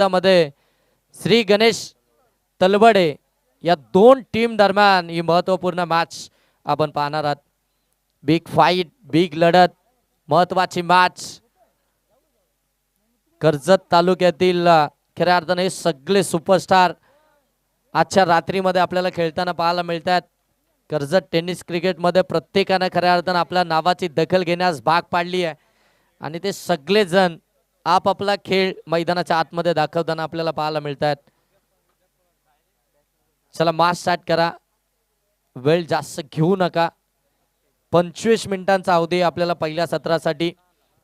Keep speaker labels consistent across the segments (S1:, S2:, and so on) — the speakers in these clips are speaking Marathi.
S1: मध्ये श्री गणेश तलवडे या दोन टीम दरम्यान ही महत्त्वपूर्ण मॅच आपण पाहणार आहात. बिग फाईट, बिग लढत, महत्त्वाची मॅच. कर्जत तालुक्यातील खऱ्या अर्थाने सगळे सुपरस्टार आजच्या रात्रीमध्ये आपल्याला खेळताना पाहायला मिळतात. कर्जत टेनिस क्रिकेटमध्ये प्रत्येकाने खऱ्या अर्थाने आपल्या नावाची दखल घेण्यास भाग पाडली आहे आणि ते सगळे जण आपापला खेळ मैदानाच्या आतमध्ये दाखवताना आपल्याला पाहायला मिळतात. चला मॅच स्टार्ट करा, वेळ जास्त घेऊ नका. 25 मिनिटांचा अवधी आपल्याला पहिल्या सत्रासाठी.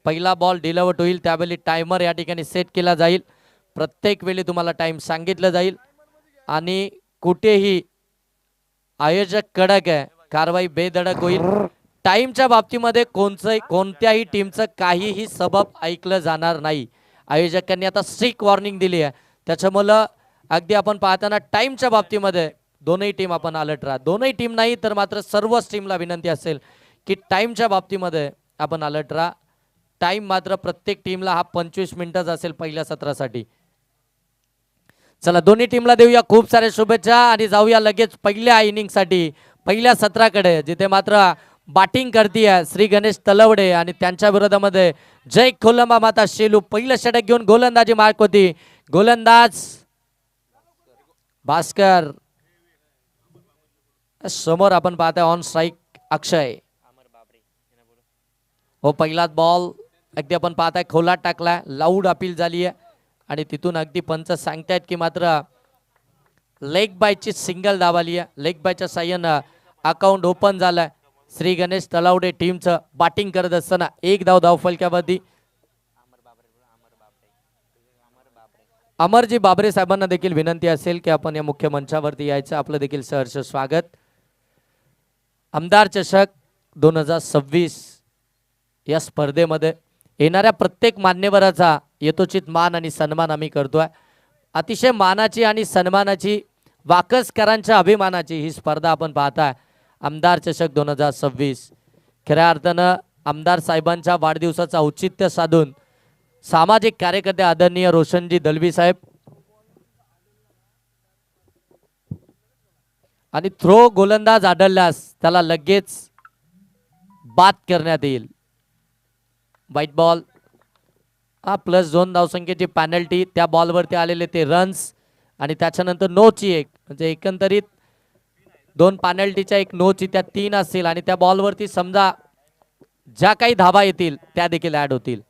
S1: पहिला बॉल डिलिव्हर होईल त्यावेळी टायमर या ठिकाणी सेट केला जाईल. प्रत्येक वेळी तुम्हाला टाइम सांगितलं जाईल आणि कुठेही आयोजक कडक आहे, कारवाई बेधडक होईल. टाइमच्या बाबतीमध्ये कोणत्याही टीमचं काहीही सबब ऐकलं जाणार नाही. आयोजकांनी आता स्ट्रिक्ट वॉर्निंग दिली आहे. त्याच्यामुळे अगदी आपण पाहताना टाइमच्या बाबतीमध्ये दोनही टीम आपण अलर्ट राहा. दोनही टीम नाही तर मात्र सर्वच टीमला विनंती असेल की टाइमच्या बाबतीमध्ये आपण अलर्ट राहा. टाइम मात्र प्रत्येक टीमला हा 25 मिनिटच असेल पहिल्या सत्रासाठी. चला दोन्ही टीमला देऊया खूप साऱ्या शुभेच्छा आणि जाऊया लगेच पहिल्या इनिंगसाठी, पहिल्या सत्राकडे, जिथे मात्र बॅटिंग करतीये श्री गणेश तलवडे आणि त्यांच्या विरोधामध्ये जय कोलंबा माता शेलू. पहिलं षटक घेऊन गोलंदाजी मार्क होती. गोलंदाज भास्कर, समोर आपण पाहताय ऑन स्ट्राइक अक्षय. हो पहिलाच बॉल अगदी आपण पाहताय खोलात टाकलाय, लाऊड अपील झाली आहे आणि तिथून अगदी पंच सांगतायत की मात्र लेग बायची सिंगल दाबाली आहे. लेग बायच्या साह्यानं अकाउंट ओपन झालंय. श्री गणेश तलावडे टीमचं बॅटिंग करत असताना एक धाव फलकावरती. अमरजी बाबरे साहेबांना देखील विनंती असेल की आपण या मुख्य मंचावरती यायचं. आपलं देखील सहर्ष स्वागत. आमदार चषक 2026 या स्पर्धेमध्ये येणाऱ्या प्रत्येक मान्यवराचा यथोचित मान आणि सन्मान आम्ही करतोय. अतिशय मानाची आणि सन्मानाची, वाकसकरांच्या अभिमानाची ही स्पर्धा आपण पाहताय. आमदार चषक 2026 खऱ्या अर्थानं आमदार साहेबांच्या वाढदिवसाचं औचित्य साधून सामाजिक कार्यकर्ते आदरणीय रोशनजी दलवी साहेब आणि थ्रो गोलंदाज आढळल्यास त्याला लगेच बाद करण्यात येईल. व्हाईट बॉल हा +2 धावसंख्येची पॅनल्टी. त्या बॉलवरती आलेले ते रन्स आणि त्याच्यानंतर नोची एक, म्हणजे एकंदरीत 2 पॅनल्टीच्या एक नोची, त्या 3 असतील आणि त्या बॉलवरती समजा ज्या काही धावा येतील त्या देखील ऍड होतील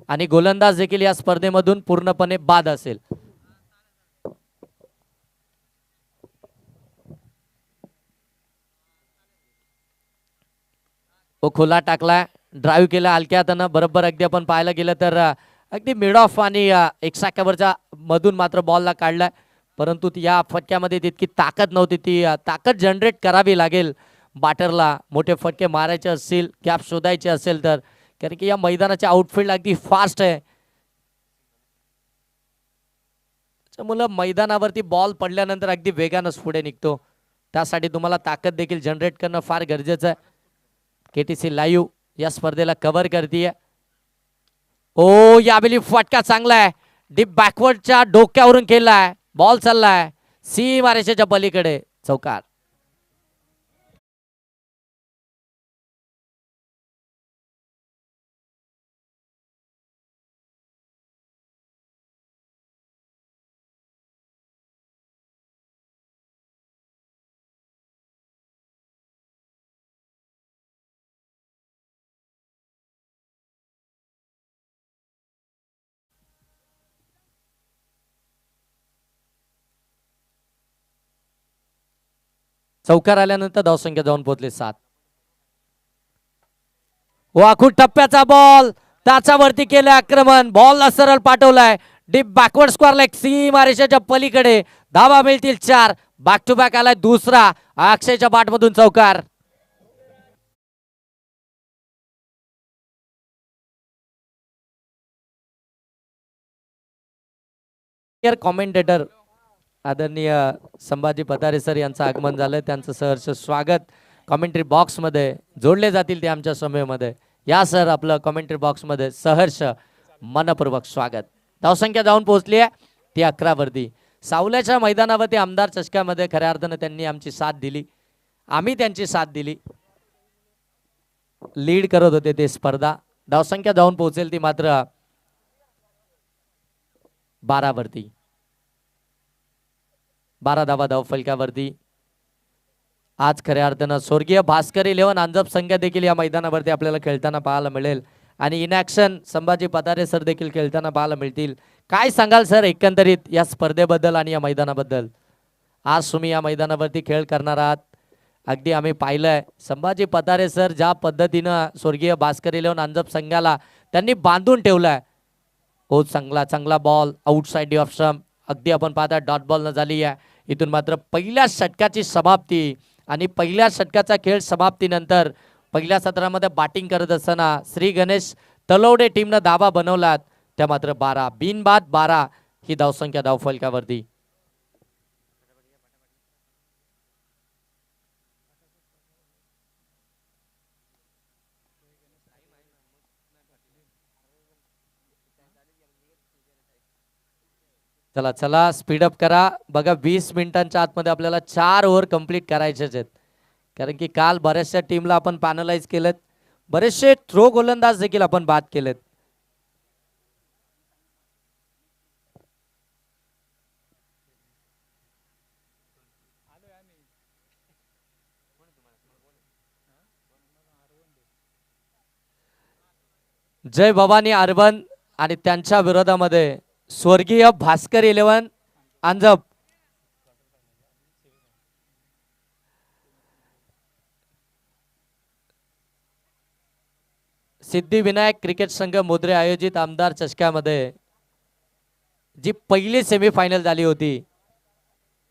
S1: आणि गोलंदाज देखील या स्पर्धेमधून पूर्णपणे बाद असेल. तो खोला टाकलाय, ड्राईव्ह केला हलक्या हातानं. बरोबर अगदी आपण पाहायला गेलं तर अगदी मिड ऑफ आणि एक साकावरच्या मधून मात्र बॉलला काढलाय. परंतु या फटक्यामध्ये तितकी ताकद नव्हती. ती ताकद जनरेट करावी लागेल बॅटरला. मोठे फटके मारायचे असतील, गॅप शोधायचे असेल तर, कारण की या मैदानाचे आउटफील्ड अगदी फास्ट आहे. त्यामुळे मैदानावरती बॉल पडल्यानंतर अगदी वेगानंच पुढे निघतो. त्यासाठी तुम्हाला ताकद देखील जनरेट करणं फार गरजेचं आहे. केटीसी लाईव्ह या स्पर्धेला कव्हर करतीये. ओ यावेळी फटका चांगला आहे, डीप बॅकवर्डच्या डोक्यावरून केलाय. बॉल चाललाय सीमारेषेच्या पलीकडे, चौकार. चौकार आल्यानंतर धावसंख्या जाऊन पोहोचले 7. वाखूड टप्प्याचा बॉल त्याच्यावरती केलं आक्रमण. बॉलला सरळ पाठवलाय डीप बॅकवर्ड स्क्वेअर लेग सीमारेषेच्या पलीकडे. धावा मिळतील 4. बॅक टू बॅक आलाय दुसरा. अक्षयच्या बॅटमधून चौकार. कॉमेंटेटर आदरणीय संभाजी पतारे सर यांचं आगमन झालं. त्यांचं सहर्ष स्वागत. कॉमेंट्री बॉक्समध्ये जोडले जातील ते आमच्या समूहामध्ये. या सर आपलं कॉमेंट्री बॉक्समध्ये सहर्ष मनपूर्वक स्वागत. धावसंख्या जाऊन पोहोचली आहे ती 11 वरती. सावल्याच्या मैदानावरती आमदार चषकामध्ये खऱ्या अर्थानं त्यांनी आमची साथ दिली, आम्ही त्यांची साथ दिली. लीड करत होते ते स्पर्धा. धावसंख्या जाऊन पोहोचेल ती मात्र 12 वरती. 12 धावा धावफलकावरती. आज खऱ्या अर्थानं स्वर्गीय भास्कर 11 अंजप संघ देखील या मैदानावरती आपल्याला खेळताना पाहायला मिळेल आणि in action Sambhaji Patare sir देखील खेळताना पाहायला मिळतील. काय सांगाल सर एकंदरीत या स्पर्धेबद्दल आणि या मैदानाबद्दल? आज तुम्ही या मैदानावरती खेळ करणार आहात. अगदी आम्ही पाहिलंय संभाजी पतारे सर ज्या पद्धतीनं स्वर्गीय भास्कर 11 अंजप संघाला त्यांनी बांधून ठेवलाय. हो, चांगला बॉल आउटसाइड ऑफ स्टंप. अगदी आपण पाहता डॉट बॉल न झाली आहे. इथून मात्र पहिल्या षटकाची समाप्ती आणि पहिल्या षटकाचा खेळ समाप्तीनंतर पहिल्या सत्रामध्ये बॅटिंग करत असताना श्री गणेश तलवडे टीमनं धावा बनवलात. त्या मात्र 12 बिनबाद 12 ही धावसंख्या धावफलकावरती. चला चला स्पीडअप करा. बघा 20 मिनिटांच्या आतमध्ये आपल्याला 4 ओव्हर कंप्लीट करायचेच आहेत. कारण की काल बऱ्याचशा टीमला आपण पॅनलाइज केलेत, बरेचसे थ्रो गोलंदाज देखील आपण बाद केलेत. जय भवानी अर्बन आणि त्यांच्या विरोधामध्ये स्वर्गीय भास्कर 11 अंजप. सिद्धिविनायक क्रिकेट संघ मोद्रे आयोजित आमदार चषकामध्ये जी पहिली सेमीफायनल झाली होती,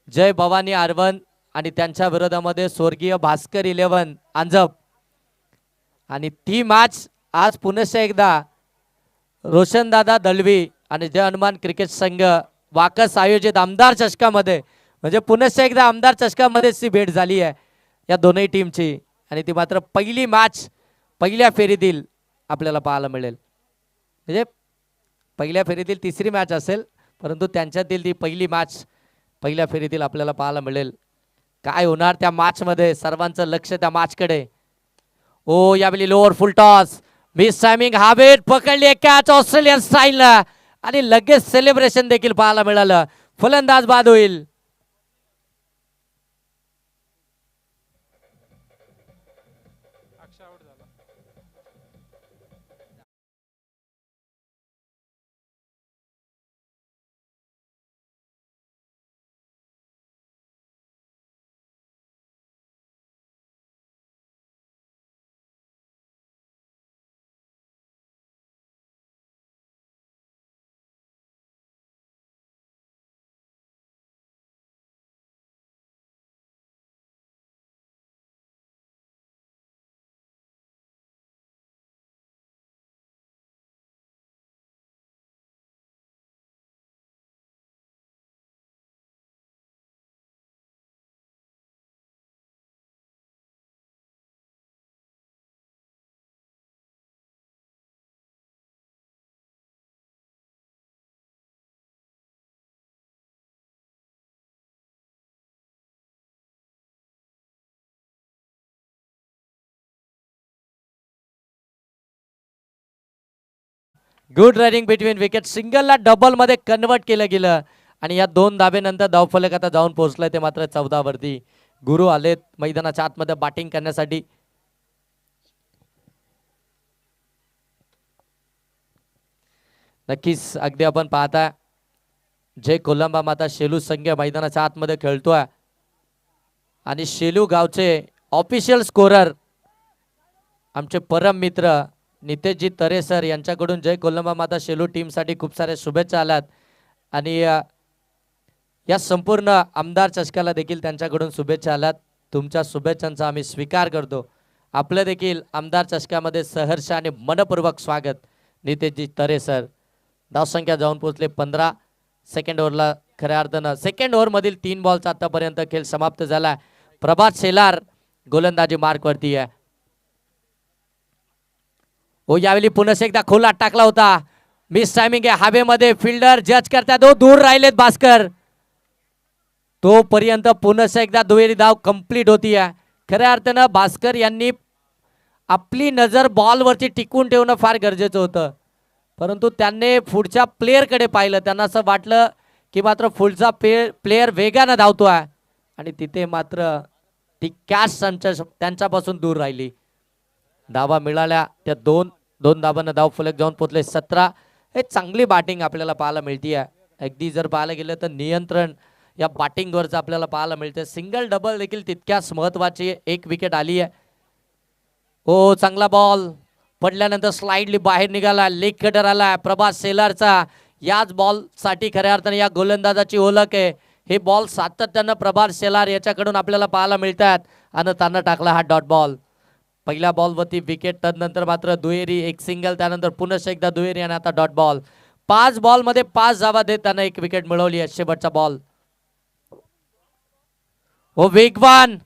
S1: जय भवानी अर्बन आणि त्यांच्या विरोधामध्ये स्वर्गीय भास्कर 11 अंजप, आणि ती मॅच आज पुन्हा एकदा रोशनदादा दळवी आणि जय हनुमान क्रिकेट संघ वाकस आयोजित आमदार चषकामध्ये, म्हणजे पुन्हा एकदा आमदार चषकामध्ये ती भेट झाली आहे या दोनही टीमची. आणि ती मात्र पहिली मॅच पहिल्या फेरीतील आपल्याला पाहायला मिळेल. म्हणजे पहिल्या फेरीतील तिसरी मॅच असेल, परंतु त्यांच्यातील ती पहिली मॅच पहिल्या फेरीतील आपल्याला पाहायला मिळेल. काय होणार त्या मॅचमध्ये? सर्वांचं लक्ष त्या मॅचकडे. ओ यावेळी lower full toss, miss timing, हावेट पकडली कॅच ऑस्ट्रेलियन स्टाईलला आणि लगेच सेलिब्रेशन देखील पाहायला मिळालं. फलंदाज बाद होईल. Good running between wicket. सिंगलला डबल मध्ये कन्वर्ट केलं गेलं आणि या 2 धाबेनंतर धावफलक आता जाऊन पोहोचलाय ते मात्र 14 वरती. गुरु आलेत मैदानाच्या आतमध्ये बॅटिंग करण्यासाठी. नक्कीच अगदी आपण पाहता जय कोलंबा माता शेलू संघ मैदानाच्या आतमध्ये खेळतोय आणि शेलू गावचे ऑफिशियल स्कोरर आमचे परम मित्र नितेशजी तरे सर यांच्याकडून जय कोलंबा माता शेलू टीमसाठी खूप साऱ्या शुभेच्छा आल्यात आणि या संपूर्ण आमदार चषकाला देखील त्यांच्याकडून शुभेच्छा आल्यात. तुमच्या शुभेच्छांचा आम्ही स्वीकार करतो. आपलं देखील आमदार चषकामध्ये सहर्ष आणि मनपूर्वक स्वागत नितेशजी तरे सर. धावसंख्या जाऊन पोहोचले 15. सेकंड ओव्हरला खऱ्या अर्थानं सेकंड ओव्हरमधील 3 बॉलचा आतापर्यंत खेळ समाप्त झाला. प्रभात शेलार गोलंदाजी मार्कवरती आहे. हो यावेळी पुन्हा एकदा खोला टाकला होता. मिस टायमिंग आहे हवेमध्ये. फिल्डर जज करतात, दूर राहिलेत भास्कर. तोपर्यंत पुन्हा एकदा दुहेरी धाव कंप्लीट होती आहे. खऱ्या अर्थानं भास्कर यांनी आपली नजर बॉलवरती टिकून ठेवणं फार गरजेचं होतं, परंतु त्यांनी पुढच्या प्लेअरकडे पाहिलं. त्यांना असं वाटलं की मात्र पुढचा प्लेअर वेगानं धावतोय आणि तिथे मात्र ती कॅच त्यांच्यापासून दूर राहिली. धावा मिळाल्या त्या दोन धावांना धाव फलक जाऊन पोहोचले 17. हे चांगली बॅटिंग आपल्याला पाहायला मिळतीये. अगदी जर पाहायला गेलं तर नियंत्रण या बॅटिंगवरचं आपल्याला पाहायला मिळते. सिंगल डबल देखील तितक्याच महत्वाची. एक विकेट आली आहे. हो, चांगला बॉल पडल्यानंतर स्लाइडली बाहेर निघाला. लेग कटर आला प्रभास सेलारचा. याच बॉल साठी खऱ्या अर्थाने या गोलंदाजाची ओळख आहे. हे बॉल सातत्यानं प्रभास सेलार याच्याकडून आपल्याला पाहायला मिळतात आणि त्यांना टाकला हा डॉट बॉल. पहिल्या बॉलवरती विकेट, त्यानंतर मात्र दुहेरी, एक सिंगल, त्यानंतर पुन्हा एकदा दुहेरी आणि आता डॉट बॉल. 5 बॉलमध्ये 5 धावा देत त्यानं एक विकेट मिळवली आहे. शेवटचा बॉल. हो, वेगवान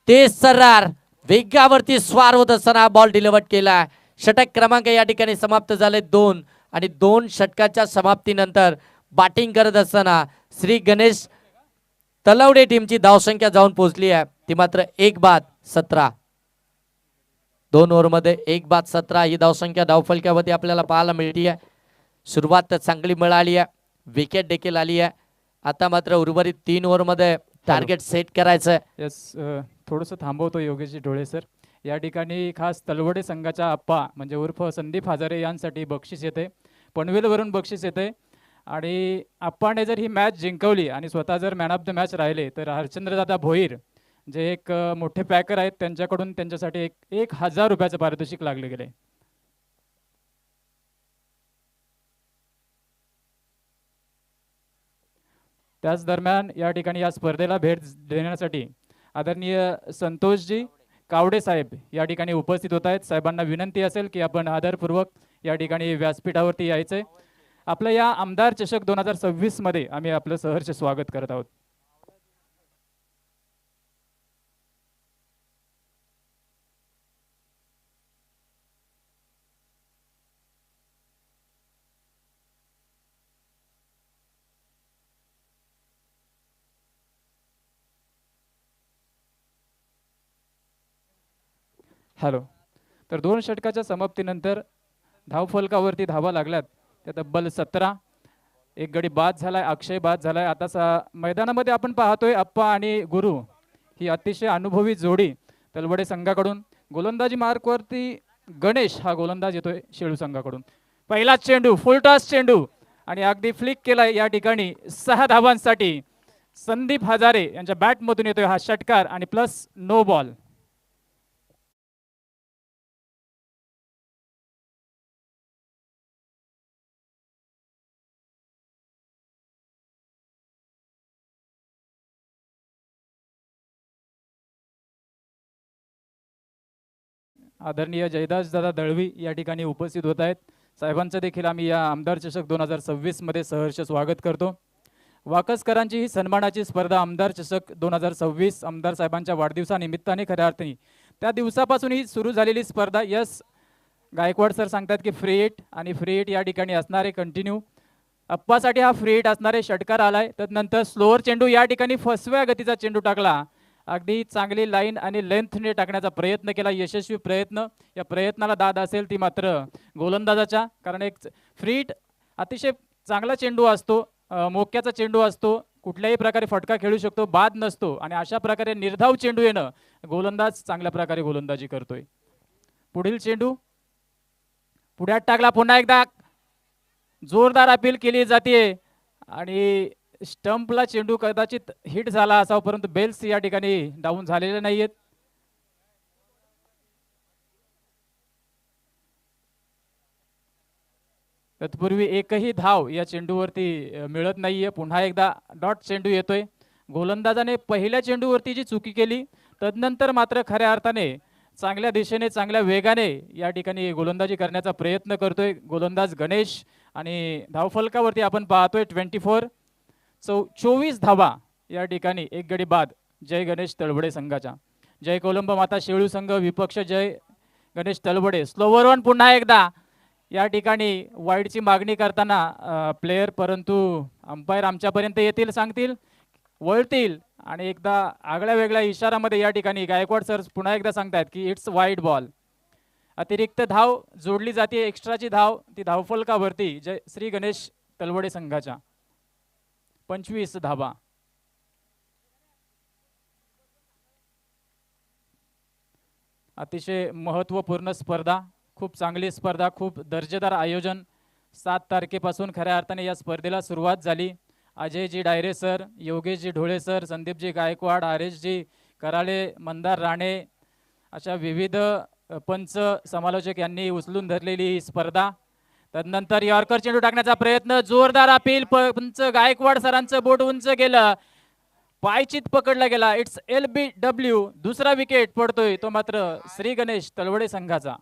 S1: तेज सर्रार वेगावरती स्वार होत असताना बॉल डिलिव्हर केला. षटक क्रमांक या ठिकाणी समाप्त झाले 2 आणि 2 षटकाच्या समाप्तीनंतर बॅटिंग करत असताना श्री गणेश तलवडे टीमची धावसंख्या जाऊन पोहोचली आहे ती मात्र 1 बाद 17. 2 ओव्हरमध्ये 1 बाद 17 ही धावसंख्या धावफलक्यावरती आपल्याला पाहायला मिळते आहे. सुरुवात तर चांगली मिळाली आहे, विकेट देखील आली आहे. आता मात्र उर्वरित 3 ओव्हरमध्ये टार्गेट सेट करायचं.
S2: यस, थोडंसं थांबवतो योगेशजी ढोळे सर. या ठिकाणी खास तलवडे संघाच्या आप्पा म्हणजे उर्फ संदीप हजारे यांसाठी बक्षीस येते, पनवेलवरून बक्षीस येते. आणि आप्पाने जर ही मॅच जिंकवली आणि स्वतः जर मॅन ऑफ द मॅच राहिले तर हरचंद्रदादा भोईर जे एक मोठे पॅकर आहेत त्यांच्याकडून त्यांच्यासाठी 1,000 रुपयाचं पारितोषिक लागले गेले. त्याच दरम्यान या ठिकाणी या स्पर्धेला भेट देण्यासाठी आदरणीय संतोषजी कावडे साहेब या ठिकाणी उपस्थित होत आहेत. साहेबांना विनंती असेल की आपण आदरपूर्वक या ठिकाणी व्यासपीठावरती यायचे. आपलं या आमदार चषक 2026 मध्ये आम्ही आपलं सहर्ष स्वागत करत आहोत. हॅलो. तर 2 षटकाच्या समाप्तीनंतर धावफलकावरती धावा लागल्यात त्या तब्बल 17. एक गडी बाद झालाय, अक्षय बाद झालाय. आता मैदानामध्ये आपण पाहतोय अप्पा आणि गुरु ही अतिशय अनुभवी जोडी तलवडे संघाकडून. गोलंदाजी मार्कवरती गणेश हा गोलंदाज येतोय शेळू संघाकडून. पहिला चेंडू, फुलटॉस चेंडू आणि अगदी फ्लिक केलाय या ठिकाणी 6 धावांसाठी. संदीप हजारे यांच्या बॅटमधून येतोय हा षटकार आणि प्लस नो बॉल. आदरणीय जयदास दादा दळवी या ठिकाणी उपस्थित होत आहेत. साहेबांचं देखील आम्ही या आमदार चषक 2026 मध्ये सहर्ष स्वागत करतो. वाकसकरांची ही सन्मानाची स्पर्धा आमदार चषक 2026 आमदार साहेबांच्या वाढदिवसानिमित्ताने खऱ्या अर्थाने त्या दिवसापासून ही सुरू झालेली स्पर्धा. यस, गायकवाड सर सांगतात की फ्री हिट आणि फ्री हिट या ठिकाणी असणारे कंटिन्यू. अप्पासाठी हा फ्री हिट असणारे षटकार आलाय. त्यानंतर स्लोअर चेंडू या ठिकाणी फसव्या गतीचा चेंडू टाकला. अगदी चांगली लाईन आणि लेंथने टाकण्याचा प्रयत्न केला, यशस्वी प्रयत्न. या प्रयत्नाला दाद असेल ती मात्र गोलंदाजाच्या, कारण एक फ्री हिट अतिशय चांगला चेंडू असतो, मोक्याचा चेंडू असतो, कुठल्याही प्रकारे फटका खेळू शकतो, बाद नसतो. आणि अशा प्रकारे निर्धाव चेंडू येणं गोलंदाज चांगल्या प्रकारे गोलंदाजी करतोय. पुढील चेंडू पुढ्यात टाकला. पुन्हा एकदा जोरदार अपील केली जाते आणि स्टंपला चेंडू कदाचित हिट झाला असावा, परंतु बेल्स या ठिकाणी डाऊन झालेले नाहीयेत. तत्पूर्वी एकही धाव या चेंडूवरती मिळत नाहीये. पुन्हा एकदा डॉट चेंडू येतोय. गोलंदाजाने पहिल्या चेंडूवरती जी चुकी केली तदनंतर मात्र खऱ्या अर्थाने चांगल्या दिशेने चांगल्या वेगाने या ठिकाणी गोलंदाजी करण्याचा प्रयत्न करतोय गोलंदाज गणेश. आणि धावफलकावरती आपण पाहतोय 24 धावा या ठिकाणी एक गडी बाद जय गणेश तळवडे संघाच्या. जय कोलंब माता शेळू संघ विपक्ष जय गणेश तळवडे. स्लोवर वन पुन्हा एकदा या ठिकाणी वाईडची मागणी करताना प्लेयर, परंतु अंपायर आमच्यापर्यंत येतील, सांगतील, वळतील आणि एकदा आगळ्या वेगळ्या इशारामध्ये या ठिकाणी गायकवाड सर पुन्हा एकदा सांगतायत की इट्स वाईड बॉल. अतिरिक्त धाव जोडली जाते, एक्स्ट्राची धाव ती धावफलकावरती जय श्री गणेश तलवडे संघाच्या 25 धावा. अतिशय महत्त्वपूर्ण स्पर्धा, खूप चांगली स्पर्धा, खूप दर्जेदार आयोजन. 7 तारखेपासून खऱ्या अर्थाने या स्पर्धेला सुरुवात झाली. अजयजी डायरे सर, योगेशजी ढोळे सर, संदीपजी गायकवाड, हरेशजी कराळे, मंदार राणे अशा विविध पंच समालोचक यांनी उचलून धरलेली ही स्पर्धा. तदनंतर यॉर्कर चेंडू टाकण्याचा प्रयत्न, जोरदार अपील, पंच गायकवाड सरांचं बोट उंच गेलं, पायचीत पकडला गेला. It's LBW. दुसरा विकेट पडतोय तो मात्र श्री गणेश तलवडे संघाचा.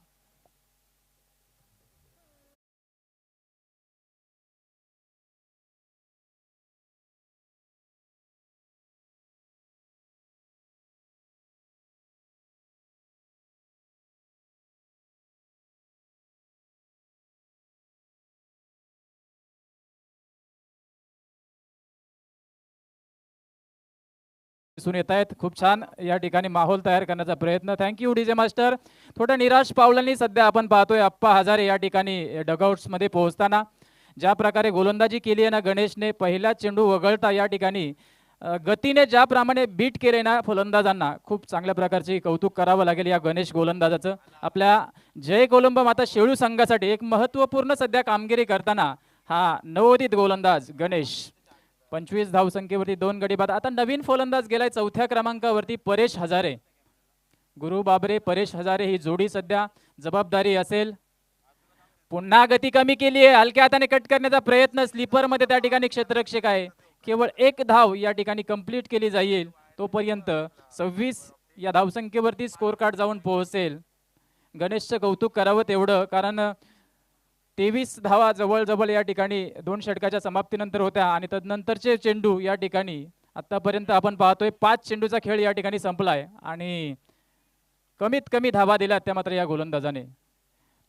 S2: दिसून येत आहेत. खूप छान या ठिकाणी माहोल तयार करण्याचा प्रयत्न. Thank you DJ master. थोडं निराश पावलांनी सध्या आपण पाहतोय अप्पा हजारे या ठिकाणी डगआउट्समध्ये पोहोचताना. ज्या प्रकारे गोलंदाजी केली आहे ना गणेशने, पहिला चेंडू वगळता या ठिकाणी गतीने ज्याप्रमाणे बीट केले ना फलंदाजांना, खूप चांगल्या प्रकारचे कौतुक करावं लागेल या गणेश गोलंदाजाचं. आपल्या जय कोलंबो माता शेळू संघासाठी एक महत्त्वपूर्ण सध्या कामगिरी करताना हा नवोदित गोलंदाज गणेश. 25 धावसंख्येवरती 2 गडी बाद. आता नवीन फलंदाज गेलाय 4थ्या क्रमांकावरती परेश हजारे. गुरु बाबरे परेश हजारे ही जोडी सध्या जबाबदारी असेल. पुन्हा गती कमी केली आहे, हलक्या हाताने कट करण्याचा प्रयत्न, स्लीपर मध्ये त्या ठिकाणी क्षेत्ररक्षक आहे. केवळ 1 धाव या ठिकाणी कंप्लीट केली जाईल, तोपर्यंत 26 या धावसंख्येवरती स्कोर कार्ड जाऊन पोहोचेल. गणेशचं कौतुक करावं तेवढं, कारण 23 धावा जवळजवळ या ठिकाणी 2 षटकाच्या समाप्तीनंतर होत्या आणि तदनंतरचे चेंडू या ठिकाणी आतापर्यंत आपण पाहतोय 5 चेंडूचा खेळ या ठिकाणी संपलाय आणि कमीत कमी धावा दिल्या त्या मात्र या गोलंदाजाने.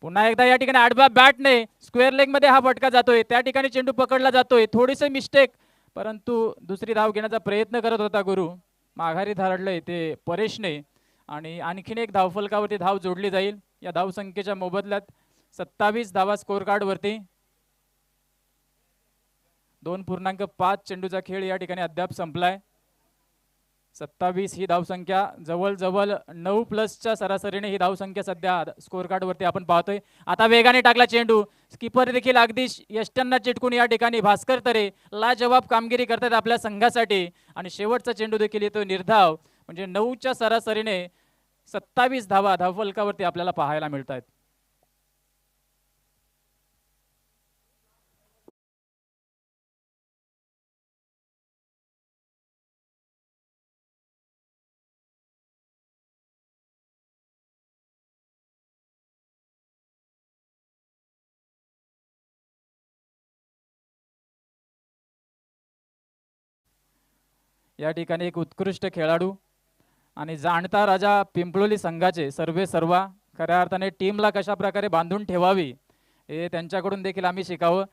S2: पुन्हा एकदा या ठिकाणी आडव्या बॅटने स्क्वेअर लेग मध्ये हा फटका जातोय, त्या ठिकाणी चेंडू पकडला जातोय, थोडीसे मिस्टेक, परंतु दुसरी धाव घेण्याचा प्रयत्न करत होता गुरु, माघारी धाडलंय ते परेशने आणि आणखीन एक धावफलकावरती धाव जोडली जाईल. या धावसंख्येच्या मोबदल्यात 27 धावा स्कोर कार्ड वरती. 2.5 चेंडूचा खेळ या ठिकाणी अद्याप संपलाय. 27 ही धावसंख्या, जवळजवळ 9+ सरासरीने ही धावसंख्या सध्या स्कोर कार्ड वरती आपण पाहतोय. आता वेगाने टाकला चेंडू, स्कीपर देखील अगदी यष्ट्यांना चिटकून या ठिकाणी भास्कर तरे लाजवाब कामगिरी करतात आपल्या संघासाठी आणि शेवटचा चेंडू देखील येतो निर्धाव. म्हणजे 9च्या सरासरीने 27 धावा धावफलकावरती आपल्याला पाहायला मिळत आहेत. या ठिकाणी एक उत्कृष्ट खेळाडू आणि जाणता राजा पिंपळोली संघाचे सर्वा खऱ्या अर्थाने टीमला कशा प्रकारे बांधून ठेवावी हे त्यांच्याकडून देखील आम्ही शिकावं.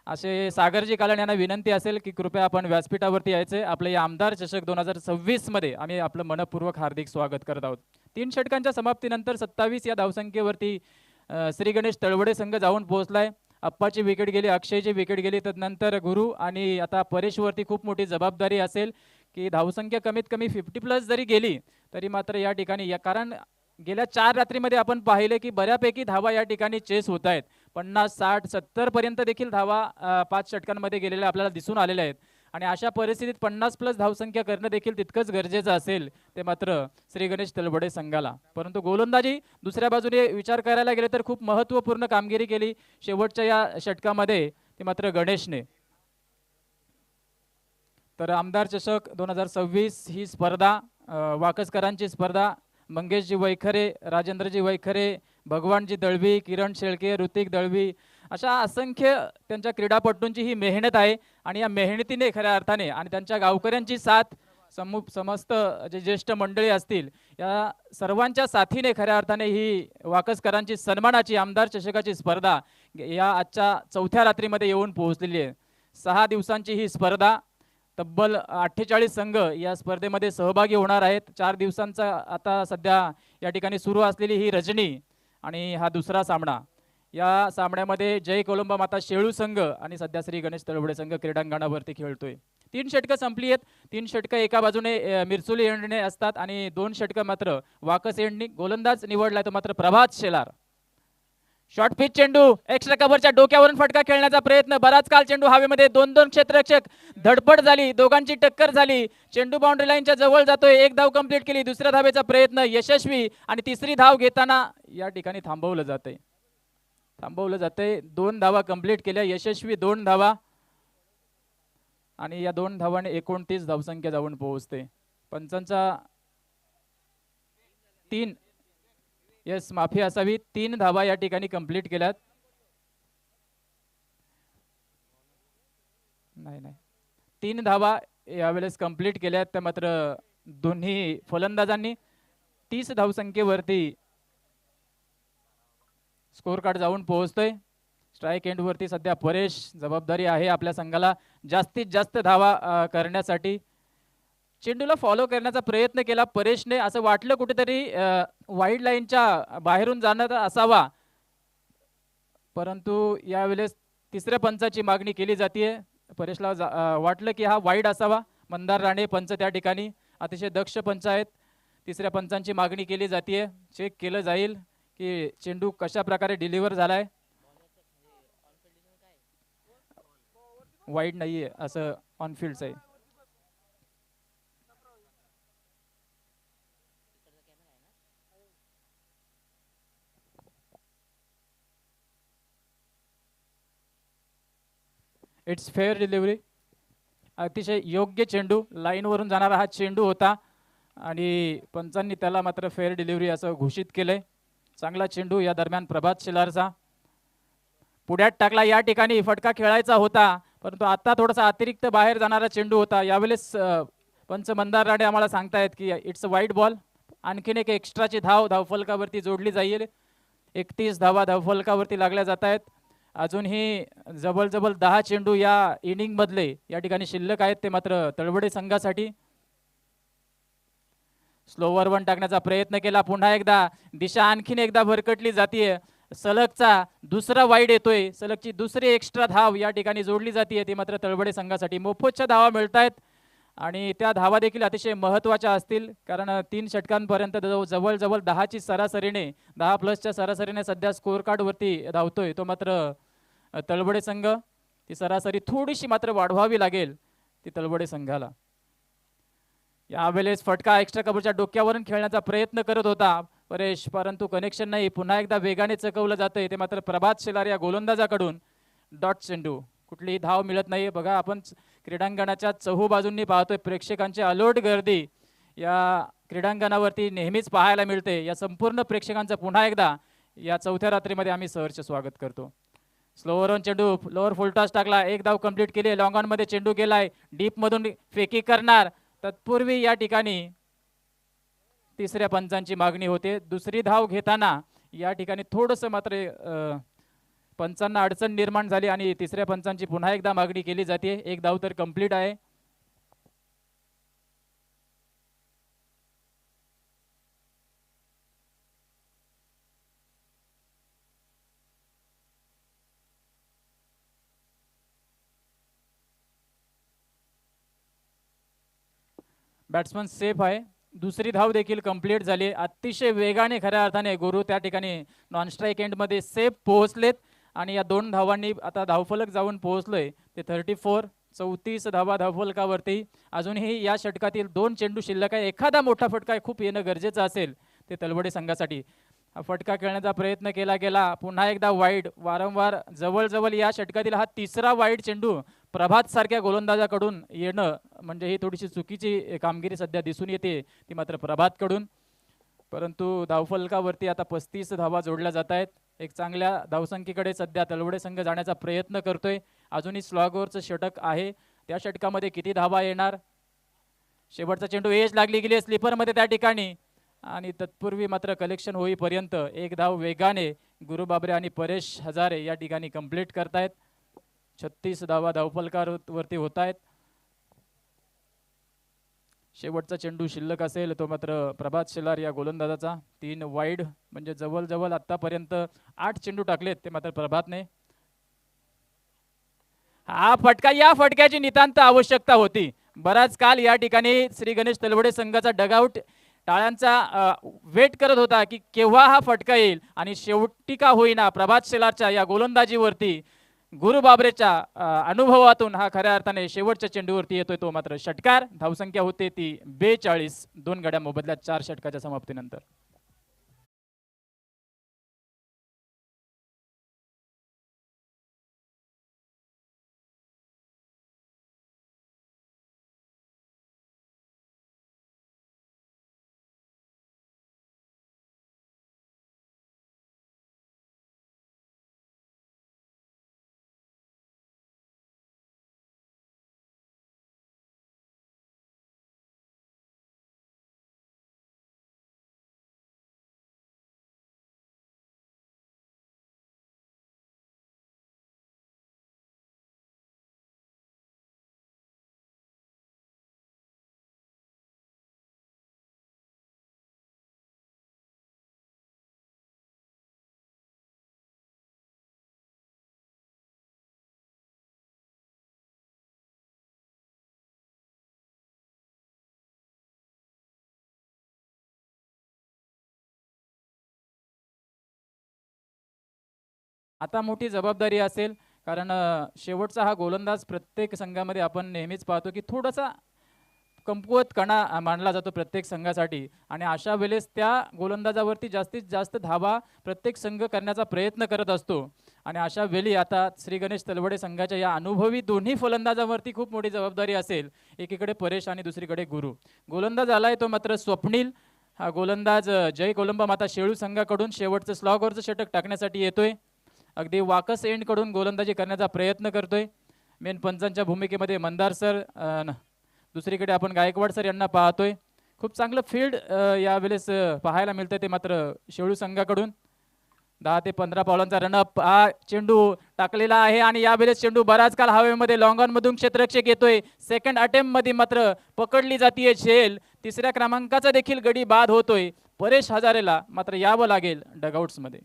S2: असे सागरजी कालन यांना विनंती असेल की कृपया आपण व्यासपीठावरती यायचे. आपल्या या आमदार चषक 2026 मध्ये आम्ही आपलं मनपूर्वक हार्दिक स्वागत करत आहोत. 3 षटकांच्या समाप्तीनंतर 27 या धावसंख्येवरती श्री गणेश तळवडे संघ जाऊन पोहोचलाय. अप्पाची विकेट गेली, अक्षयची विकेट गेली, तदनंतर गुरु आणि आता परेशवरती खूप मोठी जबाबदारी असेल की धावसंख्या कमीत कमी 50+ जरी गेली तरी मात्र या ठिकाणी कारण गेल्या 4 रात्रीमध्ये आपण पाहिले की बऱ्यापैकी धावा या ठिकाणी चेस होत आहेत. 50, 60, 70 पर्यंत देखील धावा 5 षटकांमध्ये गेलेल्या आपल्याला दिसून आलेल्या आहेत आणि अशा परिस्थितीत 50+ धावसंख्या करणं देखील तितकंच गरजेचं असेल ते मात्र श्री गणेश तलवडे संघाला. परंतु गोलंदाजी दुसऱ्या बाजूने विचार करायला गेले तर खूप महत्त्वपूर्ण कामगिरी केली शेवटच्या या षटकामध्ये ते मात्र गणेशने. तर आमदार चषक 2026 ही स्पर्धा वाकसकरांची स्पर्धा. मंगेशजी वैखरे, राजेंद्रजी वैखरे, भगवानजी दळवी, किरण शेळके, ऋतिक दळवी अशा असंख्य त्यांच्या क्रीडापटूंची ही मेहनत आहे आणि या मेहनतीने खऱ्या अर्थाने आणि त्यांच्या गावकऱ्यांची साथ, समस्त जे ज्येष्ठ मंडळी असतील या सर्वांच्या साथीने खऱ्या अर्थाने ही वाकसकरांची सन्मानाची आमदार चषकाची स्पर्धा या आजच्या चौथ्या रात्रीमध्ये येऊन पोहोचलेली आहे. 6 दिवसांची ही स्पर्धा, तब्बल 48 संघ या स्पर्धेमध्ये सहभागी होणार आहेत. 4 दिवसांचा आता सध्या या ठिकाणी सुरू असलेली ही रजनी आणि हा दुसरा सामना. या सामन्यामध्ये जय कोलंबा माता शेळू संघ आणि सध्या श्री गणेश तळवडे संघ क्रीडांगणावरती खेळतोय. 3 षटकं संपली आहेत. 3 षटकं एका बाजूने मिरचुली एंडने असतात आणि 2 षटकं मात्र वाकस एंडनी. गोलंदाज निवडलाय तो मात्र प्रभात शेलार. शॉर्ट पिच चेंडू, एक्स्ट्रा कव्हरच्या डोक्यावरून फटका खेळण्याचा प्रयत्न. बराच काल चेंडू हवेमध्ये, 2-2 क्षेत्ररक्षक, धडपड झाली, दोघांची टक्कर झाली. चेंडू बाउंड्री लाईनच्या जवळ जातोय. एक धाव कंप्लीट केली. दुसऱ्या धावेचा प्रयत्न यशस्वी आणि तिसरी धाव घेताना या ठिकाणी थांबवलं जातंय. 2 धावा कंप्लीट केल्या. यशस्वी 2 धावा आणि या 2 धावाने 29 धावसंख्या जाऊन पोहोचते. पंचांचा 3 माफी असावी, 3 धावा या ठिकाणी कंप्लीट केल्यात. नाही 3 धावा यावेळेस कंप्लीट केल्यात. त्या मात्र दोन्ही फलंदाजांनी 30 धावसंख्येवरती स्कोर कार्ड जाऊन पोहोचतोय. स्ट्राईक एंडवरती सध्या परेश. जबाबदारी आहे आपल्या संघाला जास्तीत जास्त धावा करण्यासाठी. चेंडूला फॉलो करण्याचा प्रयत्न केला परेशने. असं वाटलं कुठेतरी वाईड लाईनच्या बाहेरून जाणार असावा, परंतु यावेळेस तिसऱ्या पंचाची मागणी केली जाते. परेशला वाटलं की हा वाईड असावा. मंदार राणे पंच त्या ठिकाणी अतिशय दक्ष पंच आहेत. तिसऱ्या पंचांची मागणी केली जाते. चेक केलं जाईल की चेंडू कशा प्रकारे डिलिव्हर झालाय. वाईड नाहीये असं ऑनफिल्ड आहे. It's fair delivery. अतिशय योग्य चेंडू, लाईनवरून जाणारा हा चेंडू होता आणि पंचांनी त्याला मात्र फेअर डिलिव्हरी असं घोषित केलंय. चांगला चेंडू या दरम्यान प्रभात शेलारचा पुढ्यात टाकला. या ठिकाणी फटका खेळायचा होता, परंतु आता थोडासा अतिरिक्त बाहेर जाणारा चेंडू होता. यावेळेस पंच मंदार राणे आम्हाला सांगतायत की इट्स अ वाईड बॉल. आणखीन एक एक्स्ट्राची धाव धावफलकावरती जोडली जाईल. 31 धावा धावफलकावरती लागल्या जात आहेत. अजूनही जवळ 10 चेंडू या इनिंग मधले या ठिकाणी शिल्लक आहेत, ते मात्र तळवडे संघासाठी. स्लोवर वन टाकण्याचा प्रयत्न केला. पुन्हा एकदा दिशा आणखीन एकदा भरकटली जातीये. सलगचा दुसरा वाईड येतोय. सलगची दुसरी एक्स्ट्रा धाव या ठिकाणी जोडली जाते, ती मात्र तळवडे संघासाठी. मोफतच्या धावा मिळत आहेत आणि त्या धावा देखील अतिशय महत्त्वाच्या असतील, कारण 3 षटकांपर्यंत जवळ 10ची सरासरीने 10 प्लसच्या सरासरीने सध्या स्कोअर कार्डवरती धावतोय तो मात्र तळवडे संघ. ती सरासरी थोडीशी मात्र वाढवावी लागेल ती तळवडे संघाला. यावेळेस फटका एक्स्ट्रा कव्हरच्या डोक्यावरून खेळण्याचा प्रयत्न करत होता परेश, परंतु कनेक्शन नाही. पुन्हा एकदा वेगाने चकवलं जातंय, ते मात्र प्रभात शेलार या गोलंदाजाकडून. डॉट चेंडू, कुठलीही धाव मिळत नाही. बघा आपण क्रीडांगणाच्या चहू बाजूंनी पाहतोय प्रेक्षकांची अलोट गर्दी या क्रीडांगणावरती नेहमीच पाहायला मिळते. या संपूर्ण प्रेक्षकांचं पुन्हा एकदा या चौथ्या रात्रीमध्ये आम्ही सहर्ष स्वागत करतो. स्लोवर ऑन चेंडू, लोअर फुलटॉस टाकला. 1 धाव कंप्लीट केली. लॉंग ऑन मध्ये चेंडू गेलाय. डीप मधून फेकी करणार. तत्पूर्वी या ठिकाणी तिसऱ्या पंचांची मागणी होते. दुसरी धाव घेताना या ठिकाणी थोडंसं मात्र पंचांना अडचण निर्माण झाली आणि तिसऱ्या पंचांची पुन्हा एकदा मागणी केली जाते. 1 धाव तर कंप्लीट आहे. बॅट्समन सेफ आहे. दुसरी धाव देखील कंप्लीट झाली. अतिशय वेगाने खऱ्या अर्थाने गुरु त्या ठिकाणी नॉन स्ट्राईक एंडमध्ये सेफ पोहोचलेत आणि या 2 धावांनी आता धावफलक जाऊन पोहोचलोय ते 34. 34 धावा धावफलकावरती. अजूनही या षटकातील 2 चेंडू शिल्लक आहे. एखादा मोठा फटका खूप येणं गरजेचं असेल ते तलवडे संघासाठी. हा फटका खेळण्याचा प्रयत्न केला गेला. पुन्हा एकदा वाईड. वारंवार जवळ या षटकातील हा तिसरा वाईड चेंडू प्रभात सारख्या गोलंदाजाकडून येणं म्हणजे ही थोडीशी चुकीची कामगिरी सध्या दिसून येते, ती मात्र प्रभातकडून. परंतु धावफलकावरती आता 35 धावा जोडल्या जात आहेत. एक चांगल्या धावसंख्येकडे सध्या तलवडे संघ जाण्याचा प्रयत्न करतोय. अजूनही स्लॉगवरचं षटक आहे. त्या षटकामध्ये किती धावा येणार. शेवटचा चेंडू एज लागली गेली स्लीपरमध्ये त्या ठिकाणी आणि तत्पूर्वी मात्र कलेक्शन होईपर्यंत 1 धाव वेगाने गुरु बाबरे आणि परेश हजारे या ठिकाणी कंप्लीट करतायत. 36 धावा धावफलकावरती होत आहेत. शेवटचा चेंडू शिल्लक असेल तो मात्र प्रभात शेलार या गोलंदाजाचा. 3 वाईड म्हणजे जवळ आतापर्यंत 8 चेंडू टाकलेत ते मात्र प्रभातने. हा फटका, या फटक्याची नितांत आवश्यकता होती. बराच काल या ठिकाणी श्री गणेश तलवडे संघाचा डगआउट टाळ्यांचा वेट करत होता की केव्हा हा फटका येईल, आणि शेवटी का होईना प्रभात शेलारच्या या गोलंदाजीवरती गुरु बाबरेच्या अनुभवातून हा खऱ्या अर्थाने शेवटच्या चेंडूवरती येतोय तो मात्र षटकार. धावसंख्या होते ती 42, 2 गड्या मोबदल्यात 4 षटकाच्या समाप्तीनंतर. आता मोठी जबाबदारी असेल, कारण शेवटचा हा गोलंदाज प्रत्येक संघामध्ये आपण नेहमीच पाहतो की थोडासा कमकुवत कणा मानला जातो प्रत्येक संघासाठी, आणि अशा वेळेस त्या गोलंदाजावरती जास्तीत जास्त धावा प्रत्येक संघ करण्याचा प्रयत्न करत असतो. आणि अशा वेळी आता श्री गणेश तलवडे संघाच्या या अनुभवी दोन्ही फलंदाजावरती खूप मोठी जबाबदारी असेल. एकीकडे परेश आणि दुसरीकडे गुरु. गोलंदाज आलाय तो मात्र स्वप्नील. हा गोलंदाज जय कोलंबा माता शेळू संघाकडून शेवटचं स्लॉगवरचं षटक टाकण्यासाठी येतोय. अगदी वाकस एंड कडून गोलंदाजी करण्याचा प्रयत्न करतोय. मेन पंचांच्या भूमिकेमध्ये मंदार सर, दुसरीकडे आपण गायकवाड सर यांना पाहतोय. खूप चांगलं फील्ड यावेळेस पाहायला मिळतंय ते मात्र शेळू संघाकडून. 10 ते 15 पावलांचा रनअप हा चेंडू टाकलेला आहे, आणि यावेळेस चेंडू बराच काल हवेमध्ये लॉंग ऑन मधून क्षेत्ररक्षक येतोय. सेकंड अटेम्प्ट मध्ये मात्र पकडली जातीये झेल. 3ऱ्या क्रमांकाचा देखील गडी बाद होतोय. परेश हजारेला मात्र यावं लागेल डगआउट्स मध्ये.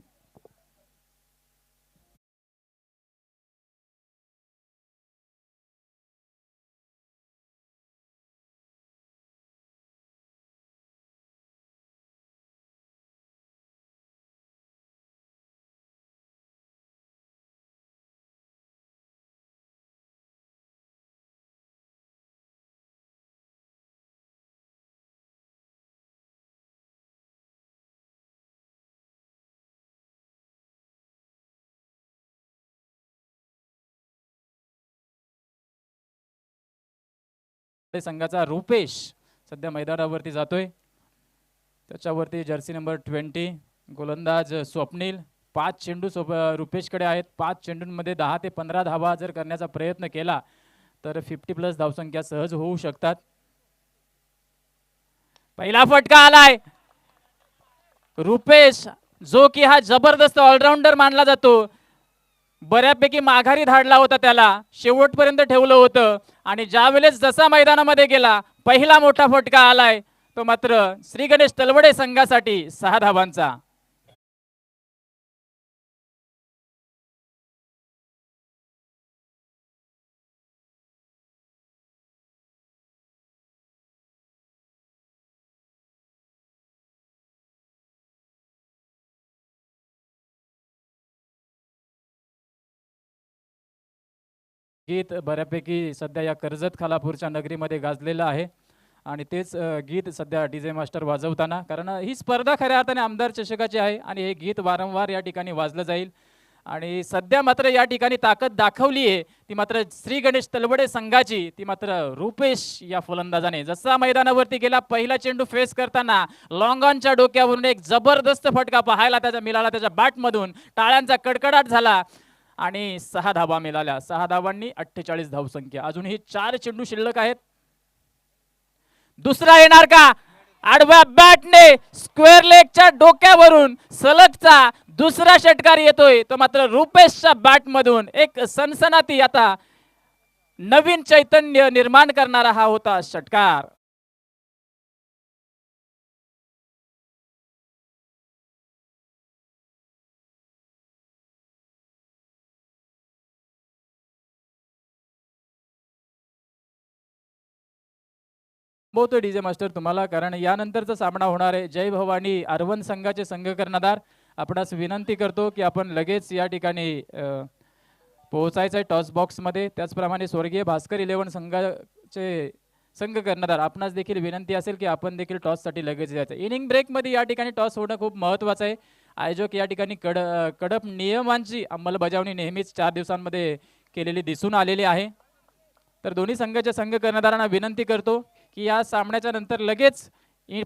S2: संघाचा रुपेश सध्या मैदानावरती जातोय. त्याच्यावरती जर्सी नंबर 20 गोलंदाज स्वप्नील. 5 चेंडू रुपेशकडे आहेत. 5 चेंडूंमध्ये 10 ते 15 धावा जर करण्याचा प्रयत्न केला तर 50+ धावसंख्या सहज होऊ शकतात. पहिला फटका आलाय. रुपेश जो की हा जबरदस्त ऑलराऊंडर मानला जातो, बऱ्यापैकी माघारी धाडला होता, त्याला शेवटपर्यंत ठेवलं होतं, आणि ज्या वेळेस जसा मैदानामध्ये गेला पहिला मोठा फटका आलाय तो मात्र श्री गणेश तलवडे संघासाठी 6 धावांचा. गीत बऱ्यापैकी सध्या या कर्जत खालापूरच्या नगरीमध्ये गाजलेलं आहे, आणि तेच गीत सध्या डीजे मास्टर वाजवताना, कारण ही स्पर्धा खऱ्या अर्थाने आमदार चषकाची आहे आणि हे गीत वारंवार या ठिकाणी वाजलं जाईल. आणि सध्या मात्र या ठिकाणी ताकद दाखवली आहे ती मात्र श्री गणेश तलवडे संघाची, ती मात्र रुपेश या फलंदाजाने. जसा मैदानावरती गेला पहिला चेंडू फेस करताना लॉंग ऑनच्या डोक्यावरून एक जबरदस्त फटका पाहायला त्याचा मिळाला, त्याच्या बॅटमधून टाळ्यांचा कडकडाट झाला आणि 6 धावा मिळाल्या. 6 धावांनी 48 धावसंख्या. अजूनही 4 चेंडू शिल्लक आहेत. दुसरा येणार का? आडव्या बॅटने स्क्वेअर लेगच्या डोक्यावरून सलगचा दुसरा षटकार येतोय तो मात्र रुपेशच्या बॅट मधून एक सनसनाती आता नवीन चैतन्य निर्माण करणारा हा होता षटकार. बोलतो डीजे मास्टर तुम्हाला, कारण यानंतरचा सामना होणार आहे जय भवानी अरवंद संघाचे संघ कर्णधार. आपणास विनंती करतो की आपण लगेच या ठिकाणी पोहोचायचं आहे टॉस बॉक्समध्ये. त्याचप्रमाणे स्वर्गीय भास्कर 11 संघाचे संघ कर्णधार आपणास देखील विनंती असेल की आपण देखील टॉससाठी लगेच यायचं. इनिंग ब्रेकमध्ये या ठिकाणी टॉस होणं खूप महत्त्वाचं आहे. आयोजक या ठिकाणी कडक नियमांची अंमलबजावणी नेहमीच 4 दिवसांमध्ये केलेली दिसून आलेली आहे. तर दोन्ही संघाच्या संघ कर्णधारांना विनंती करतो की या सामन्याच्या नंतर लगेच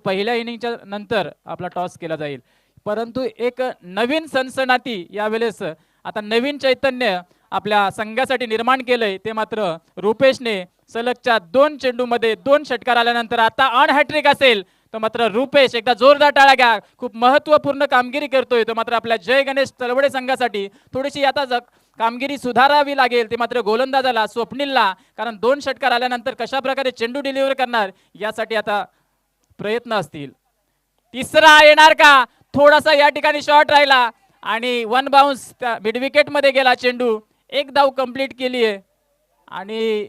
S2: पहिल्या इनिंगच्या नंतर आपला टॉस केला जाईल. परंतु एक नवीन सनसनाती यावेळेस आता नवीन चैतन्य आपल्या संघासाठी निर्माण केलंय ते मात्र रुपेशने सलगच्या 2 चेंडूमध्ये 2 षटकार आल्यानंतर आता ऑन हॅट्रिक असेल तो मात्र रुपेश एकदा जोरदार टाळ्या घ्या. खूप महत्त्वपूर्ण कामगिरी करतोय तो मात्र आपल्या जय गणेश तलवडे संघासाठी. थोडीशी आता कामगिरी सुधारावी लागेल ते मात्र गोलंदाजाला स्वप्नीलला, कारण 2 षटकार आल्यानंतर कशा प्रकारे चेंडू डिलिव्हर करणार यासाठी आता प्रयत्न असतील. तिसरा येणार का? थोडासा या ठिकाणी शॉट राहिला आणि 1 बाउन्स मिड विकेट मध्ये गेला चेंडू. एक धाव कंप्लीट केली आहे आणि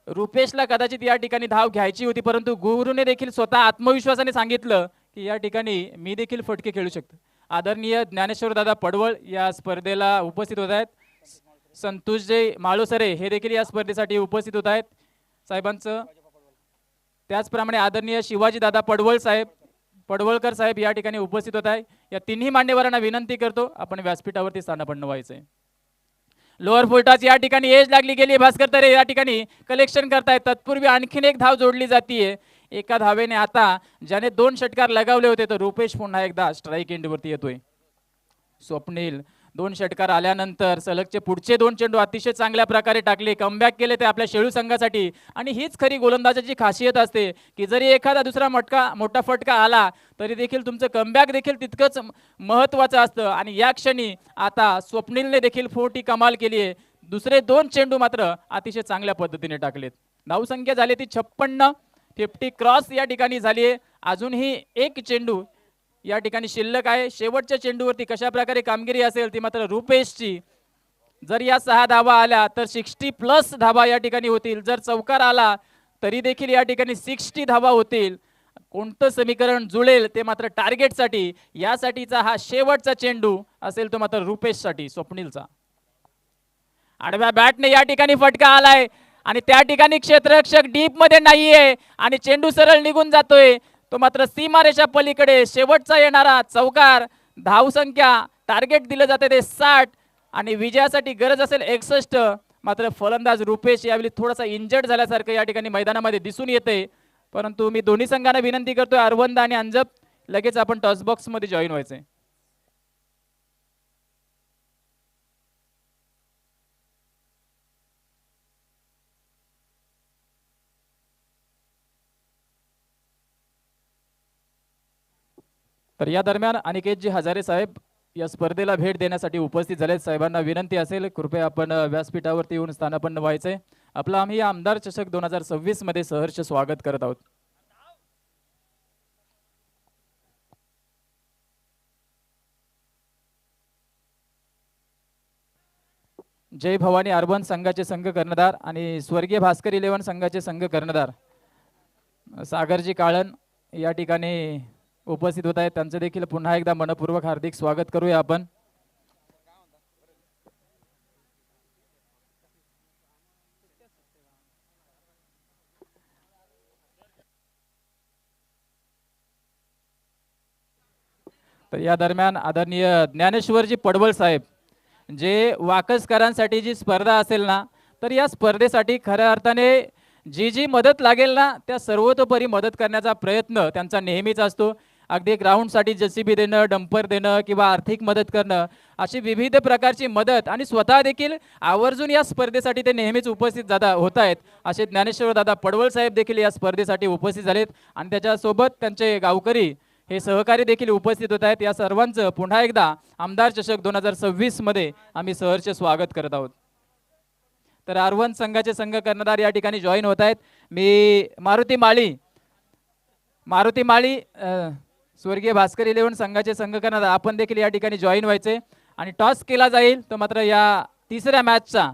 S2: रुपेशला कदाचित या ठिकाणी धाव घ्यायची होती, परंतु गुरुने देखील स्वतः आत्मविश्वासाने सांगितलं की या ठिकाणी मी देखील फटके खेळू शकतो. आदरणीय ज्ञानेश्वर दादा पडवळ या स्पर्धेला उपस्थित होत आहेत. संतोषजय माळोसरे हे देखील या स्पर्धेसाठी उपस्थित होत आहेत साहेबांचं. त्याचप्रमाणे आदरणीय शिवाजी दादा पडवळकर साहेब या ठिकाणी उपस्थित होत आहे. या तिन्ही मान्यवरांना विनंती करतो आपण व्यासपीठावरती स्थानापन्न व्हायचंय. लोअर फुलटॉस या ठिकाणी एज लागली गेली. भास्कर तरे या ठिकाणी कलेक्शन करतायत. तत्पूर्वी आणखीन एक धाव जोडली जातीये. एका धावेने आता ज्याने 2 षटकार लगावले होते तर रुपेश पुन्हा एकदा स्ट्राईक एंडवरती येतोय. स्वप्नील 2 षटकार आल्यानंतर सलगचे पुढचे 2 चेंडू अतिशय चांगल्या प्रकारे टाकले, कमबॅक केले ते आपल्या शेळू संघासाठी. आणि हीच खरी गोलंदाजाची खासियत असते की जरी एखादा दुसरा मोठा फटका आला तरी देखील तुमचं कमबॅक देखील तितकंच महत्त्वाचं असतं. आणि या क्षणी आता स्वप्नीलने देखील मोठी कमाल केली आहे. दुसरे 2 चेंडू मात्र अतिशय चांगल्या पद्धतीने टाकलेत. धावसंख्या झाली ती 56, 50 क्रॉस या ठिकाणी झाली आहे. अजूनही एक चेंडू या ठिकाणी शिल्लक आहे. शेवटच्या चेंडूवरती कशा प्रकारे कामगिरी असेल ती मात्र रुपेशची. जर या 6 धावा आल्या तर 60+ धावा या ठिकाणी होतील. जर चौकार आला तरी देखील या ठिकाणी 60 धावा होतील. कोणतं समीकरण जुळेल ते मात्र टार्गेटसाठी यासाठीचा हा शेवटचा चेंडू असेल तो मात्र रुपेशसाठी स्वप्नीलचा. आडव्या बॅटने या ठिकाणी फटका आलाय आणि त्या ठिकाणी क्षेत्ररक्षक डीप मध्ये नाहीये आणि चेंडू सरळ निघून जातोय. तो मात्र सीमारेषा पलीकडे शेवटचा येणारा चौकार. धावसंख्या टार्गेट दिलं जाते ते 60 आणि विजयासाठी गरज असेल 61. मात्र फलंदाज रुपेश यावेळी थोडासा इंजर्ड झाल्यासारखं या ठिकाणी मैदानामध्ये दिसून येते. परंतु मी दोन्ही संघांना विनंती करतोय अरवंद आणि अंजप लगेच आपण टॉस बॉक्स मध्ये जॉईन व्हायचंय. तर या दरम्यान अनिकेतजी हजारे साहेब या स्पर्धेला भेट देण्यासाठी उपस्थित झाले. साहेबांना विनंती असेल कृपया आपण व्यासपीठावरती येऊन स्थानापन्न व्हायचंय. आपलं आम्ही या आमदार चषक 2026 मध्ये सहर्ष स्वागत करत आहोत. जय भवानी अर्बन संघाचे संघ कर्णधार आणि स्वर्गीय भास्कर 11 संघाचे संघ कर्णधार सागरजी काळन या ठिकाणी उपस्थित होत आहेत. त्यांचं देखील पुन्हा एकदा मनपूर्वक हार्दिक स्वागत करूया आपण. तर या दरम्यान आदरणीय ज्ञानेश्वरजी पडवळ साहेब, जे वाकसकरांसाठी जी स्पर्धा असेल ना तर या स्पर्धेसाठी खऱ्या अर्थाने जी मदत लागेल ना त्या सर्वतोपरी मदत करण्याचा प्रयत्न त्यांचा नेहमीच असतो. अगदी ग्राउंडसाठी JCB देणं, डंपर देणं किंवा आर्थिक मदत करणं अशी विविध प्रकारची मदत आणि स्वतः देखील आवर्जून या स्पर्धेसाठी ते नेहमीच उपस्थित होत आहेत. असे ज्ञानेश्वर दादा पडवळ साहेब देखील या स्पर्धेसाठी उपस्थित झालेत आणि त्याच्यासोबत त्यांचे गावकरी हे सहकारी देखील उपस्थित होत आहेत. या सर्वांचं पुन्हा एकदा आमदार चषक 2026 मध्ये आम्ही सहर्ष स्वागत करत आहोत. तर R1 संघाचे संघ कर्णधार या ठिकाणी जॉईन होत आहेत. मी मारुती माळी स्वर्गीय भास्कर 11 संघाचे संघ कर्णधार आपण देखील या ठिकाणी जॉईन व्हायचे आणि टॉस केला जाईल तो मात्र या तिसऱ्या मॅचचा.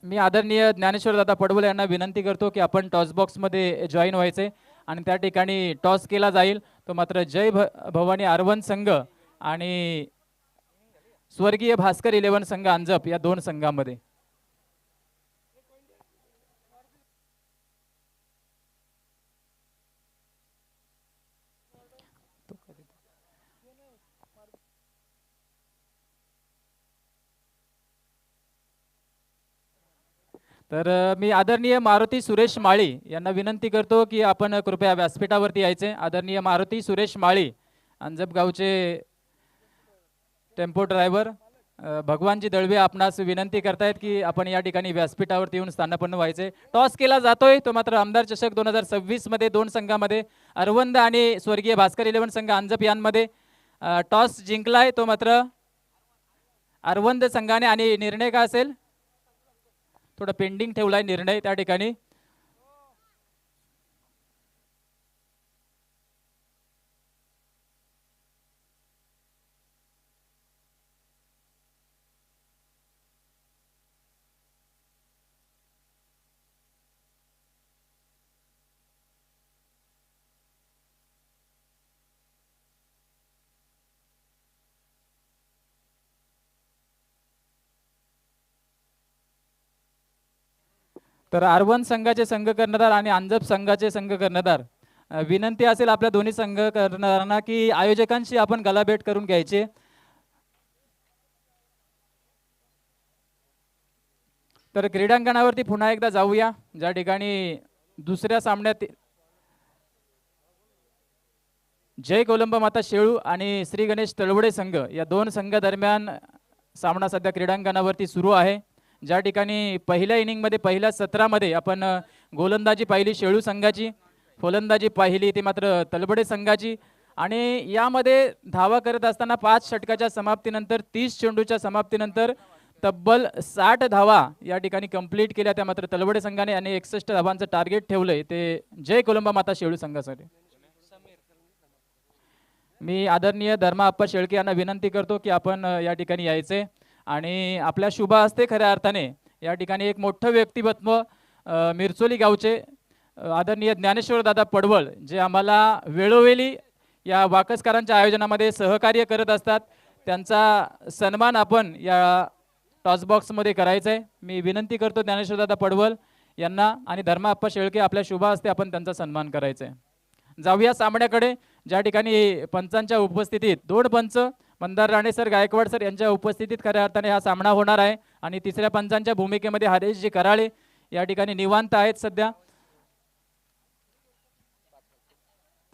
S2: मी आदरणीय ज्ञानेश्वर दादा पडवले यांना विनंती करतो की आपण टॉस बॉक्समध्ये जॉईन व्हायचे आणि त्या ठिकाणी टॉस केला जाईल तो मात्र जय भवानी R1 संघ आणि स्वर्गीय भास्कर 11 संघ अंजप या दोन संघांमध्ये. तर मी आदरणीय मारुती सुरेश माळी यांना विनंती करतो की आपण कृपया व्यासपीठावरती यायचे. आदरणीय मारुती सुरेश माळी अंजप गावचे टेम्पो ड्रायव्हर भगवानजी दळवे आपणास विनंती करतायत की आपण या ठिकाणी व्यासपीठावरती येऊन स्थानापन्न व्हायचे. टॉस केला जातोय तो मात्र आमदार चषक 2026 मध्ये दोन संघामध्ये अरवंद आणि स्वर्गीय भास्कर 11 संघ अंजप यांमध्ये टॉस जिंकलाय तो मात्र अरवंद संघाने आणि निर्णय काय असेल थोडा पेंडिंग ठेवलाय निर्णय त्या ठिकाणी. तर R1 संघाचे संघ कर्णधार आणि अंजप संघाचे संघ कर्णधार विनंती असेल आपल्या दोन्ही संघ कर्णधारांना की आयोजकांशी आपण गलाभेट करून घ्यायचे. तर क्रीडांगणावरती पुन्हा एकदा जाऊया ज्या ठिकाणी दुसऱ्या सामन्यात जय कोलंबा माता शेळू आणि श्री गणेश तळवडे संघ या दोन संघादरम्यान सामना सध्या क्रीडांगणावरती सुरू आहे. ज्या ठिकाणी पहिल्या इनिंगमध्ये पहिल्या सत्रामध्ये आपण गोलंदाजी पाहिली शेळू संघाची, फलंदाजी पाहिली ती मात्र तलबडे संघाची आणि यामध्ये धावा करत असताना 5 षटकाच्या समाप्तीनंतर 30 चेंडूच्या समाप्तीनंतर तब्बल 60 धावा या ठिकाणी कंप्लीट केल्या. त्या मात्र तलबडे संघाने आणि 61 धावांचं टार्गेट ठेवलंय ते जय कोलंबा माता शेळू संघासाठी. मी आदरणीय धर्मा आप्पा शेळके यांना विनंती करतो की आपण या ठिकाणी यायचे आणि आपल्या शुभ हस्ते खऱ्या अर्थाने या ठिकाणी एक मोठं व्यक्तिमत्व मिरचोली गावचे आदरणीय ज्ञानेश्वर दादा पडवळ जे आम्हाला वेळोवेळी या वाकसकारांच्या आयोजनामध्ये सहकार्य करत असतात त्यांचा सन्मान आपण या टॉस बॉक्समध्ये करायचा आहे. मी विनंती करतो ज्ञानेश्वर दादा पडवळ यांना आणि धर्मा आप्पा शेळके आपल्या शुभ हस्ते आपण त्यांचा सन्मान करायचा आहे. जाऊया सामन्याकडे ज्या ठिकाणी पंचांच्या उपस्थितीत दोन पंच मंदार राणे सर, गायकवाड सर यांच्या उपस्थितीत खऱ्या अर्थाने हा सामना होणार आहे आणि तिसऱ्या पंचांच्या भूमिकेमध्ये हरेशजी कराळे या ठिकाणी निवांत आहेत सध्या.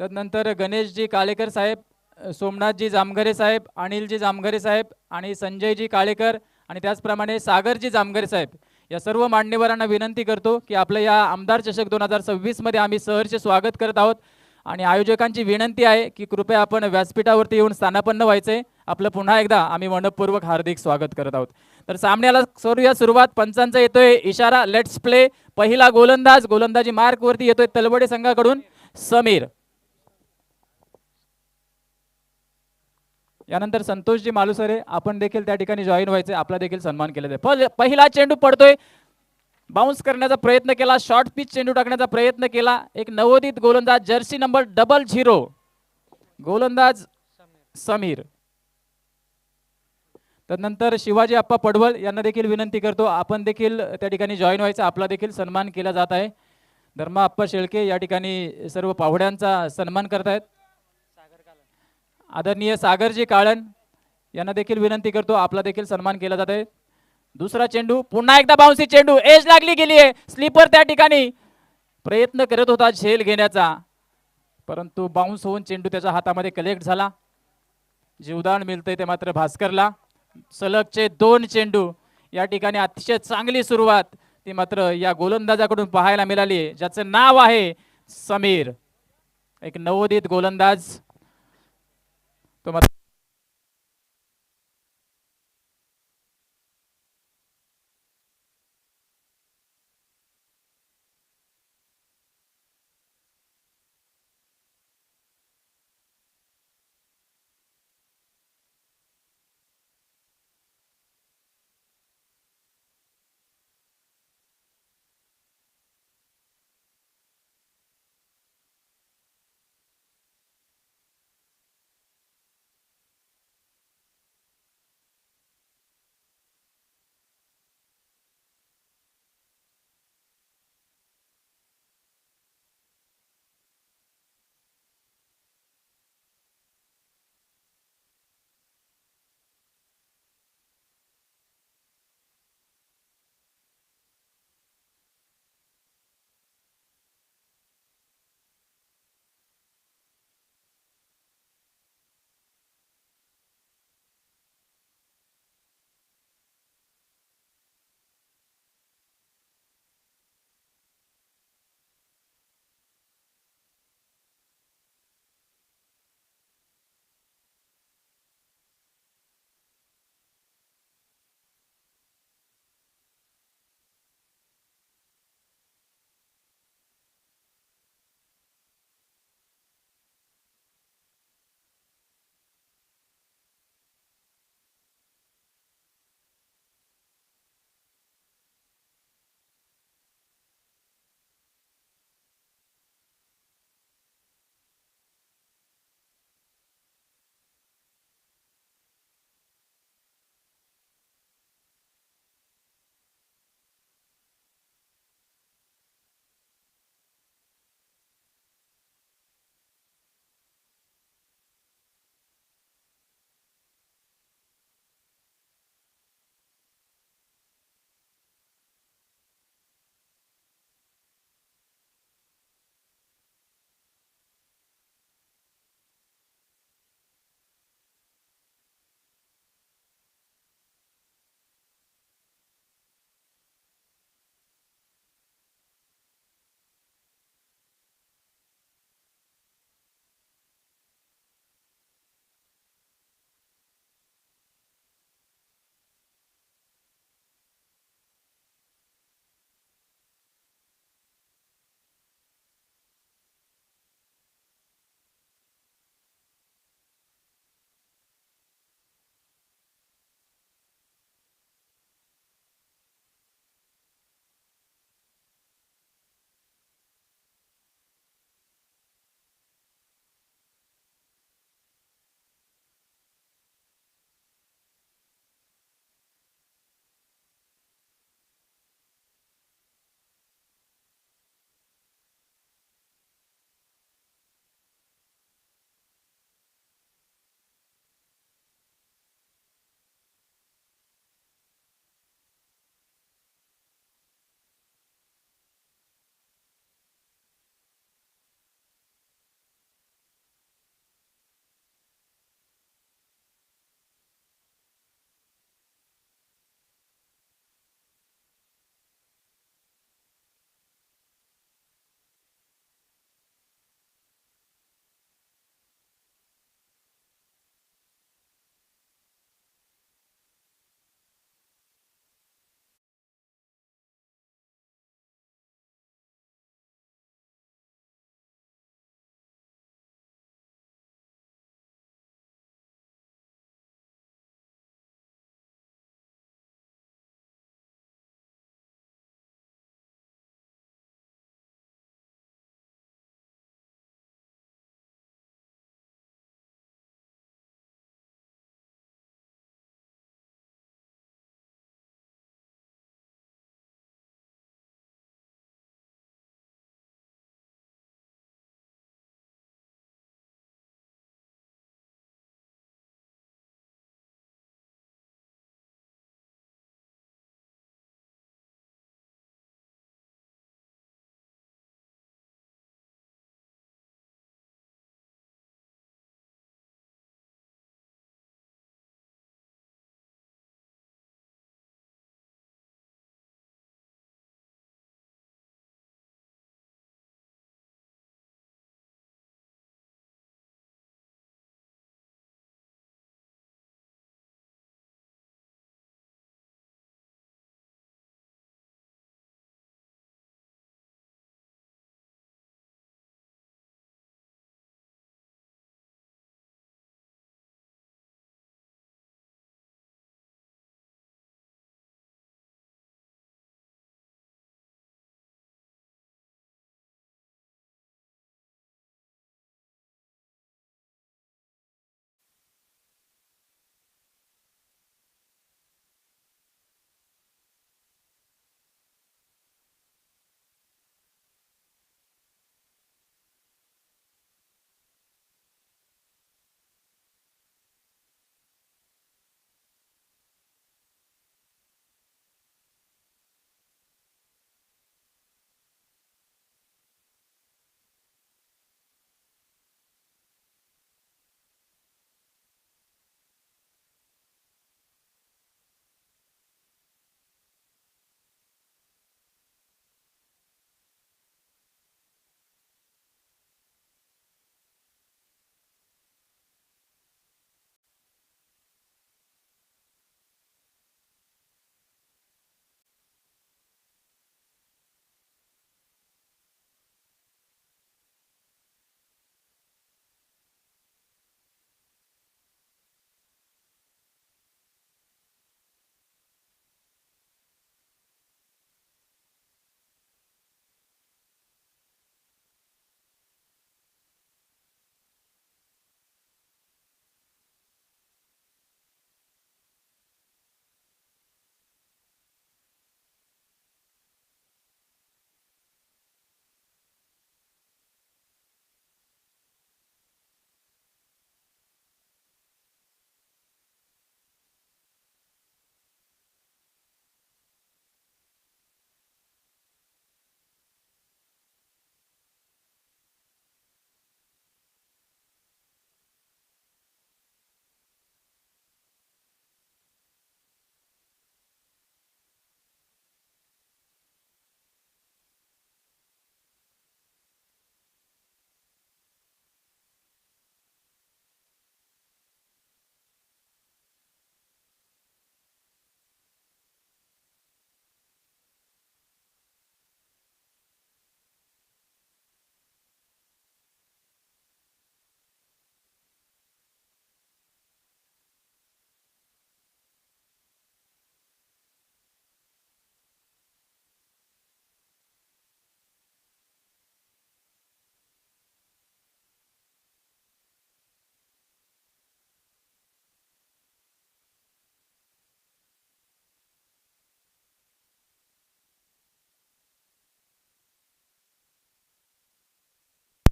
S2: तदनंतर गणेशजी काळेकर साहेब, सोमनाथजी जामघरे साहेब, अनिलजी जामघरे साहेब आणि संजयजी काळेकर आणि त्याचप्रमाणे सागरजी जामघरे साहेब या सर्व मान्यवरांना विनंती करतो की आपल्या या आमदार चषक 2026 मध्ये आम्ही सहर्ष स्वागत करत आहोत आणि आयोजकांची विनंती आहे की कृपया आपण व्यासपीठावरती येऊन स्थानापन्न व्हायचे. आपलं पुन्हा एकदा आम्ही मनपूर्वक हार्दिक स्वागत करत आहोत. तर सामन्याला करूया सुरुवात. पंचांचा येतोय इशारा लेट्स प्ले. पहिला गोलंदाज गोलंदाजी मार्क वरती येतोय तलबडे संघाकडून समीर. यानंतर संतोषजी मालुसरे आपण देखील त्या ठिकाणी जॉईन व्हायचे, आपला देखील सन्मान केला जाईल. पहिला चेंडू पडतोय, बाउन्स करण्याचा प्रयत्न केला, शॉर्ट पिच चेंडू टाकण्याचा प्रयत्न केला. एक नवोदित गोलंदाज जर्सी नंबर 00 गोलंदाज समीर. त्यानंतर शिवाजी आप्पा पडवळ यांना देखील विनंती करतो आपण देखील त्या ठिकाणी जॉईन व्हायचं, आपला देखील सन्मान केला जात आहे. धर्मा आप्पा शेळके या ठिकाणी सर्व पाहुण्यांचा सन्मान करतायत. आदरणीय सागरजी काळन यांना देखील विनंती करतो आपला देखील सन्मान केला जात आहे. दुसरा चेंडू पुन्हा एकदा बाउन्सी चेंडू, एज लागली गेली आहे. स्लीपर त्या ठिकाणी प्रयत्न करत होता झेल घेण्याचा परंतु बाउन्स होऊन चेंडू त्याच्या हातामध्ये कलेक्ट झाला. जीवदान मिळतंय ते मात्र भास्करला. सलगचे 2 चेंडू या ठिकाणी अतिशय चांगली सुरुवात ती मात्र या गोलंदाजाकडून पाहायला मिळाली आहे, ज्याचं नाव आहे समीर. एक नवोदित गोलंदाज तो मात्र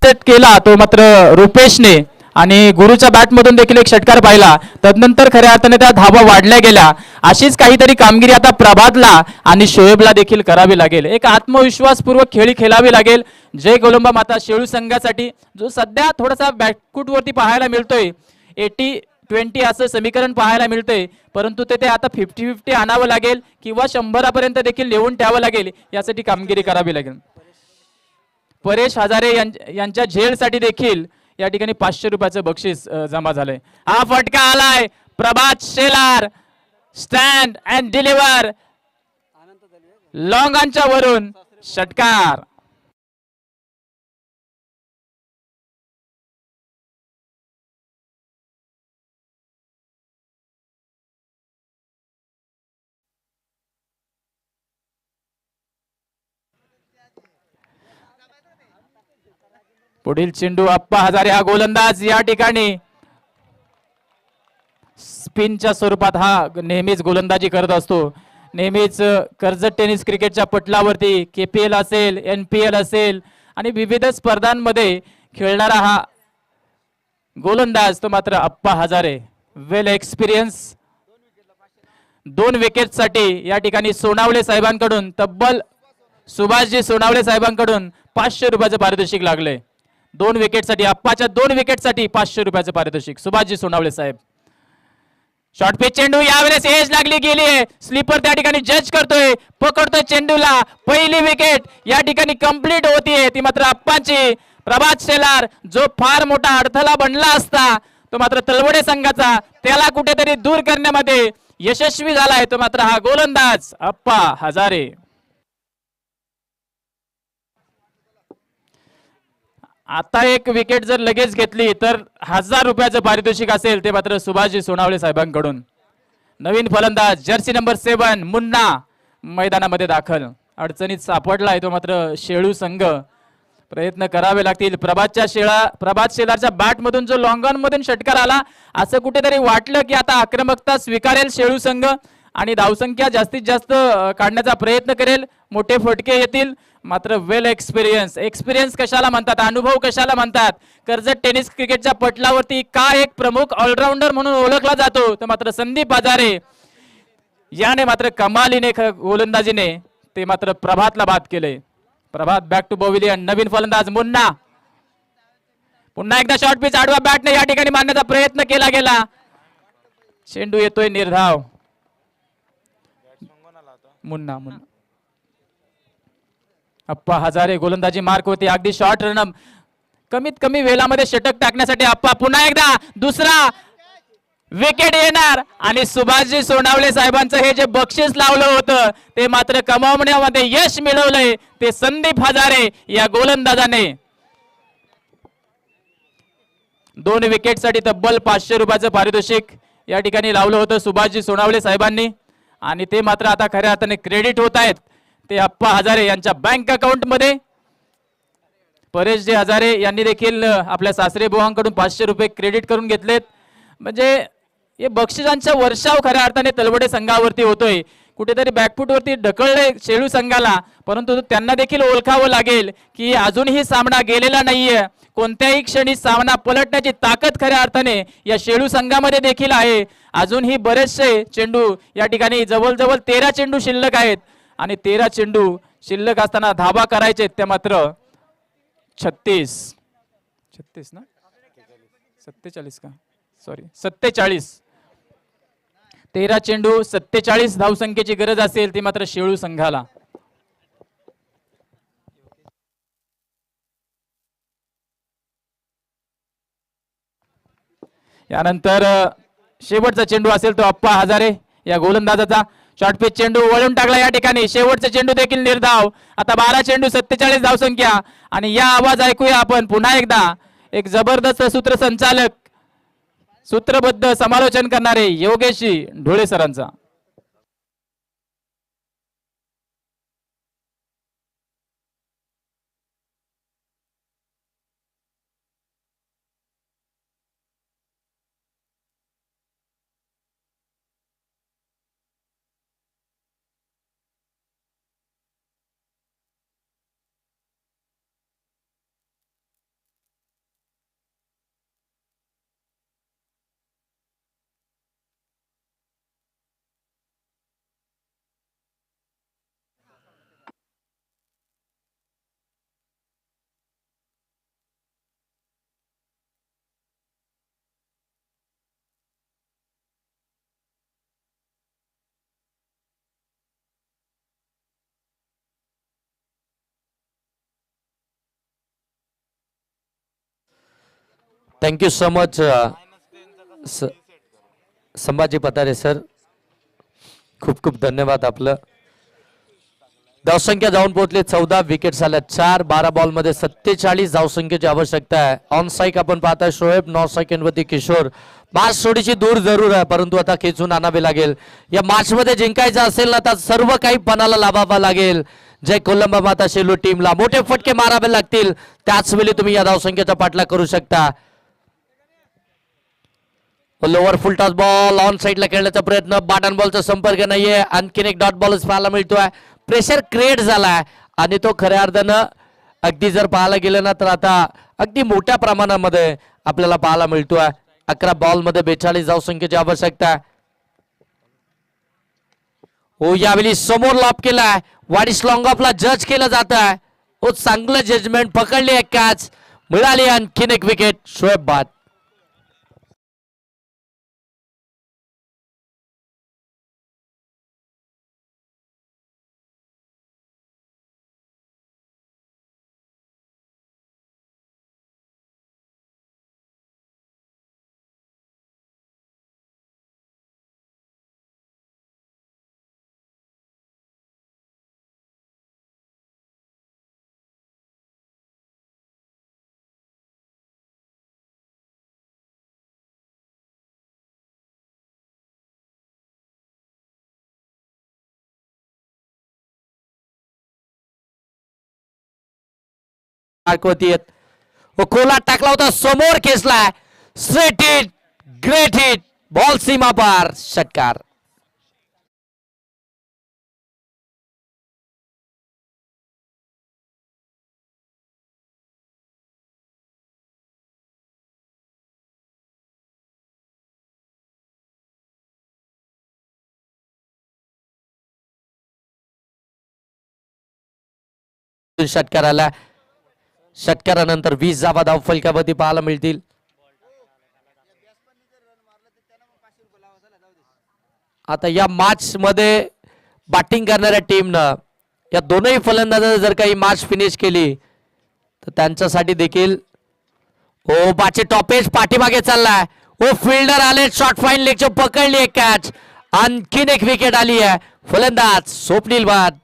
S2: सेट केला तो मात्र रुपेशने आणि गुरुच्या बॅटमधून देखील एक षटकार पाहिला. तदनंतर खऱ्या अर्थाने त्या धावा वाढल्या गेल्या. अशीच काहीतरी कामगिरी आता प्रभातला आणि शोएबला देखील करावी लागेल. एक आत्मविश्वासपूर्वक खेळी खेळावी लागेल. जय गोलंबा माता शेळू संघासाठी जो सध्या थोडासा बॅकफूटवरती पाहायला मिळतोय, 80-20 असं समीकरण पाहायला मिळतंय, परंतु ते आता 50-50 आणावं लागेल किंवा 100पर्यंत देखील नेऊन ठेवावं लागेल. यासाठी कामगिरी करावी लागेल. परेश हजारे यांच्या झेलसाठी देखील या ठिकाणी 500 रुपयाचं बक्षीस जमा झालंय. हा फटका आलाय प्रभात शेलार, स्टँड अँड डिलिव्हर, लॉंगांच्या वरून षटकार. पुढील चेंडू अप्पा हजारे हा गोलंदाज या ठिकाणी स्पिनच्या स्वरूपात हा नेहमीच गोलंदाजी करत असतो. नेहमीच कर्जत टेनिस क्रिकेटच्या पटलावरती KPL असेल, NPL असेल आणि विविध स्पर्धांमध्ये खेळणारा हा गोलंदाज तो मात्र अप्पा हजारे, वेल एक्सपिरियन्स. 2 विकेटसाठी या ठिकाणी सोनावळे साहेबांकडून तब्बल सुभाषजी सोनावळे साहेबांकडून 500 रुपयाचं पारितोषिक लागले. 2 विकेटसाठी अप्पाच्या 2 विकेटसाठी 500 रुपयाचं पारितोषिक सुभाषजी सोनावळे साहेब. शॉर्ट पिच चेंडू यावेळेस एज लागली गेली आहे. स्लीपर त्या ठिकाणी जज करतोय, पकडतोय चेंडूला. पहिली विकेट या ठिकाणी कंप्लीट होतीये ती मात्र अप्पाची. प्रभात शेलार जो फार मोठा अडथळा बनला असता तो मात्र तलवडे संघाचा, त्याला कुठेतरी दूर करण्यामध्ये यशस्वी झालाय तो मात्र हा गोलंदाज अप्पा हजारे. आता एक विकेट जर लगेच घेतली तर 1000 रुपयाचं पारितोषिक असेल ते मात्र सुभाषजी सोनावळे साहेबांकडून. नवीन फलंदाज जर्सी नंबर 7 मुन्ना मैदानामध्ये दाखल. अडचणीत सापडलाय तो मात्र शेळू संघ. प्रयत्न करावे लागतील. प्रभात शेलारच्या बॅटमधून जो लॉंगॉन मधून षटकार आला, असं कुठेतरी वाटलं की आता आक्रमकता स्वीकारेल शेळू संघ आणि धावसंख्या जास्तीत जास्त काढण्याचा प्रयत्न करेल, मोठे फटके येतील. मात्र वेल एक्सपिरियन्स कशाला म्हणतात, अनुभव कशाला म्हणतात, कर्जत टेनिस क्रिकेटच्या पटलावरती का एक प्रमुख ऑलराऊंडर म्हणून ओळखला जातो तर मात्र संदीप हजारे याने मात्र कमालीने गोलंदाजीने ते मात्र प्रभातला बाद केले. प्रभात बॅक टू पवेलियन. नवीन फलंदाज मुन्ना. पुन्हा एकदा शॉर्ट पिच आडवा बॅटने या ठिकाणी मारण्याचा प्रयत्न केला गेला. चेंडू येतोय निर्धाव. मुन्ना अप्पा हजारे गोलंदाजी मार्क होती. अगदी शॉर्ट रन, कमीत कमी वेळामध्ये षटक टाकण्यासाठी अप्पा. पुन्हा एकदा दुसरा विकेट येणार आणि सुभाषजी सोनावळे साहेबांचं हे जे बक्षीस लावलं होतं ते मात्र कमावण्यामध्ये यश मिळवलंय ते संदीप हजारे या गोलंदाजाने. 2 विकेटसाठी तब्बल 500 रुपयाचं पारितोषिक या ठिकाणी लावलं होतं सुभाषजी सोनावळे साहेबांनी आणि ते मात्र आता खऱ्या अर्थाने क्रेडिट होत आहेत ते अप्पा हजारे यांच्या बँक अकाउंट मध्ये. परेशजी हजारे यांनी देखील आपल्या सासरे बुवांकडून 500 रुपये क्रेडिट करून घेतलेत. म्हणजे हे बक्षिसांचा वर्षाव खऱ्या अर्थाने तलवडे संघावरती होतोय. कुठेतरी बॅकफूटवरती ढकलले शेळू संघाला, परंतु त्यांना देखील ओळखावं लागेल की अजूनही सामना गेलेला नाहीये. कोणत्याही क्षणी सामना पलटण्याची ताकद खऱ्या अर्थाने या शेळू संघामध्ये देखील आहे. अजूनही बरेचसे चेंडू या ठिकाणी जवळजवळ 13 चेंडू शिल्लक आहेत आणि 13 चेंडू शिल्लक असताना धाबा करायचे त्या मात्र 36 ना 47 का सॉरी 47. 13 चेंडू 47 धावसंख्येची गरज असेल ती मात्र शेळू संघाला. यानंतर शेवटचा चेंडू असेल तो अप्पा हजारे या गोलंदाजाचा. शॉर्ट पिच चेंडू वळून टाकला या ठिकाणी. शेवटचा चेंडू देखील निर्धाव. आता 12 चेंडू 47 धावसंख्या आणि या आवाज ऐकूया आपण पुन्हा एकदा. एक जबरदस्त सूत्रसंचालक, सूत्रबद्ध समालोचन करणारे योगेशजी ढोळे सरांचा.
S1: Thank you so much Sambhaji Patare sir, खूप खूप धन्यवाद आपलं. धावसंख्या जाऊन पोहोचले 14 विकेट झाल्या 4. 12 बॉल मध्ये 47 धावसंख्येची आवश्यकता आहे. ऑन साईक आपण पाहताय शोएब, नॉन साईक वरती किशोर. मॅच थोडीशी दूर जरूर आहे परंतु आता खेचून आणावे लागेल. या मॅच मध्ये जिंकायचं असेल ना तर सर्व काही पणाला लावावं लागेल. जय कोलंबा माता शेलू टीमला मोठे फटके मारावे लागतील, त्याच वेळी तुम्ही या धावसंख्येचा पाठलाग करू शकता. Lower full toss ball on साईडला खेळण्याचा प्रयत्न, बॅटन बॉलचा संपर्क नाहीये. आणखीन एक डॉट बॉल पाहायला मिळतोय. प्रेशर क्रिएट झालाय आणि तो खऱ्या अर्थानं अगदी जर पाहायला गेलं ना तर आता अगदी मोठ्या प्रमाणामध्ये आपल्याला पाहायला मिळतोय. 11 बॉल मध्ये 42 धावसंख्येची आवश्यकता. हो यावेळी समोर लॉप केलाय, वाडिस लॉंग ऑफला जज केलं जात आहे. हो चांगलं जजमेंट, पकडली एक कॅच, मिळाली आणखीन एक विकेट. शोएब बाद. खोला टाकला होता, समोर खेचलाय. Straight hit, great hit, ball सीमा पार, षटकार. षटकाराला षटकारानंतर 20 धावा धाव फलकावरती पाहायला मिळतील. आता या मॅच मध्ये बॅटिंग करणाऱ्या टीमनं या दोनही फलंदाजांनी जर काही मॅच फिनिश केली तर त्यांच्यासाठी देखील ओ बाचे टॉपेज पाठीमागे चाललाय. ओ फिल्डर आले, शॉर्ट फाईन लेगची पकडली एक कॅच, आणखीन एक विकेट आली आहे. फलंदाज स्वप्नील बाद.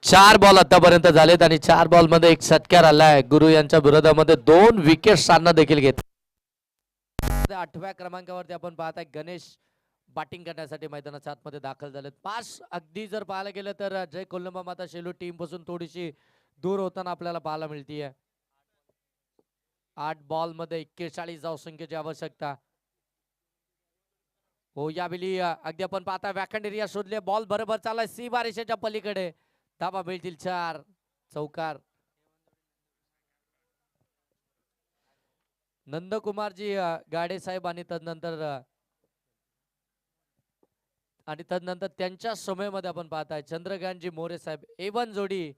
S1: चार बॉल आतापर्यंत झालेत आणि 4 बॉल मध्ये एक षटकार आलाय. गुरु यांच्या विरोधामध्ये 2 विकेट साधना देखील घेत. 8व्या क्रमांकावरती आपण पाहताय गणेश बॅटिंग करण्यासाठी मैदानाच्या आतमध्ये दाखल झालेत. 5 अगदी जर पाहायला गेलं तर जय कोलंबा माता शेलू टीम पासून थोडीशी दूर होताना आपल्याला पाहायला मिळतीये. 8 बॉल मध्ये 41 धावसंख्येची आवश्यकता. हो यावेळी अगदी आपण पाहता व्याखंड एरिया शोधले, बॉल बरोबर चाललाय सीमा रेषेच्या पलीकडे. धाबा मिळतील 4. चौकार. नंदकुमारजी गाडे साहेब आणि तदनंतर त्यांच्या समयमध्ये आपण पाहताय चंद्रकांतजी मोरे साहेब एवन जोडी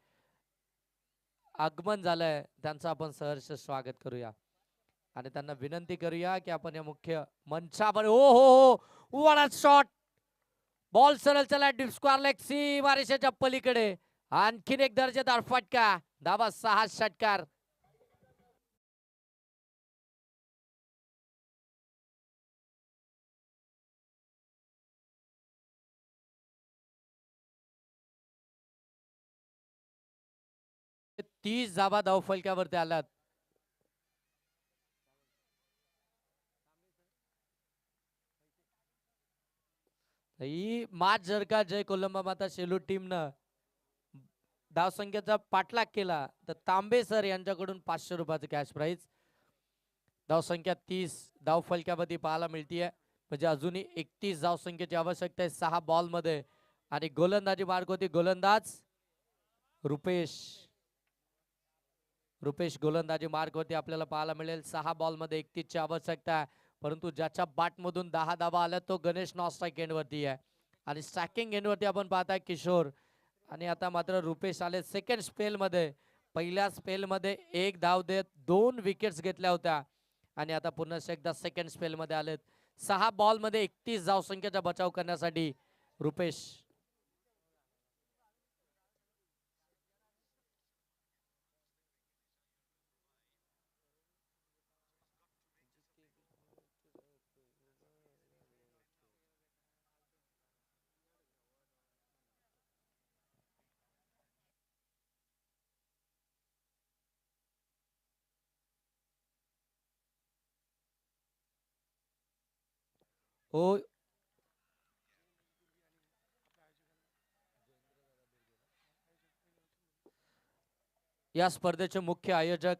S1: आगमन झालंय. त्यांचं आपण सहर्ष स्वागत करूया आणि त्यांना विनंती करूया की आपण या मुख्य मंचावर. हो हो हो व्हाट अ शॉट, बॉल सरळ चला डीप स्क्वेअर लेग सीमा रेषेच्या पलीकडे. आणखीन एक दर्जेदार फटका. धावा 6. षटकार. ते 30 धावा धाव फलकावरती आल्यात. ही मॅच जर का जय कोलंबा माता शेलू टीमनं धावसंख्येचा पाठलाग केला तर तांबे सर यांच्याकडून 500 रुपयाचं कॅश प्राइज. धावसंख्या 30 धाव फलकावरती पाहायला मिळतीये, म्हणजे अजूनही 31 धावसंख्येची आवश्यकता आहे 6 बॉल मध्ये. आणि गोलंदाजी मार्क होती गोलंदाज रुपेश. रुपेश गोलंदाजी मार्क होती आपल्याला पाहायला मिळेल. 6 बॉलमध्ये 31 ची आवश्यकता आहे, परंतु ज्याच्या बॅटमधून 10 धावा आल्या तो गणेश नॉन स्ट्राईक एंडवरती आहे. आणि स्ट्रायकिंग एंडवरती आपण पाहताय किशोर. आणि आता मात्र रुपेश आले सेकंड स्पेलमध्ये. पहिल्या स्पेलमध्ये 1 धाव देत 2 विकेट्स घेतल्या होत्या आणि आता पुन्हा एकदा सेकंड स्पेलमध्ये आलेत. 6 बॉलमध्ये 31 धावसंख्येचा बचाव करण्यासाठी रुपेश. हो, या स्पर्धेचे मुख्य आयोजक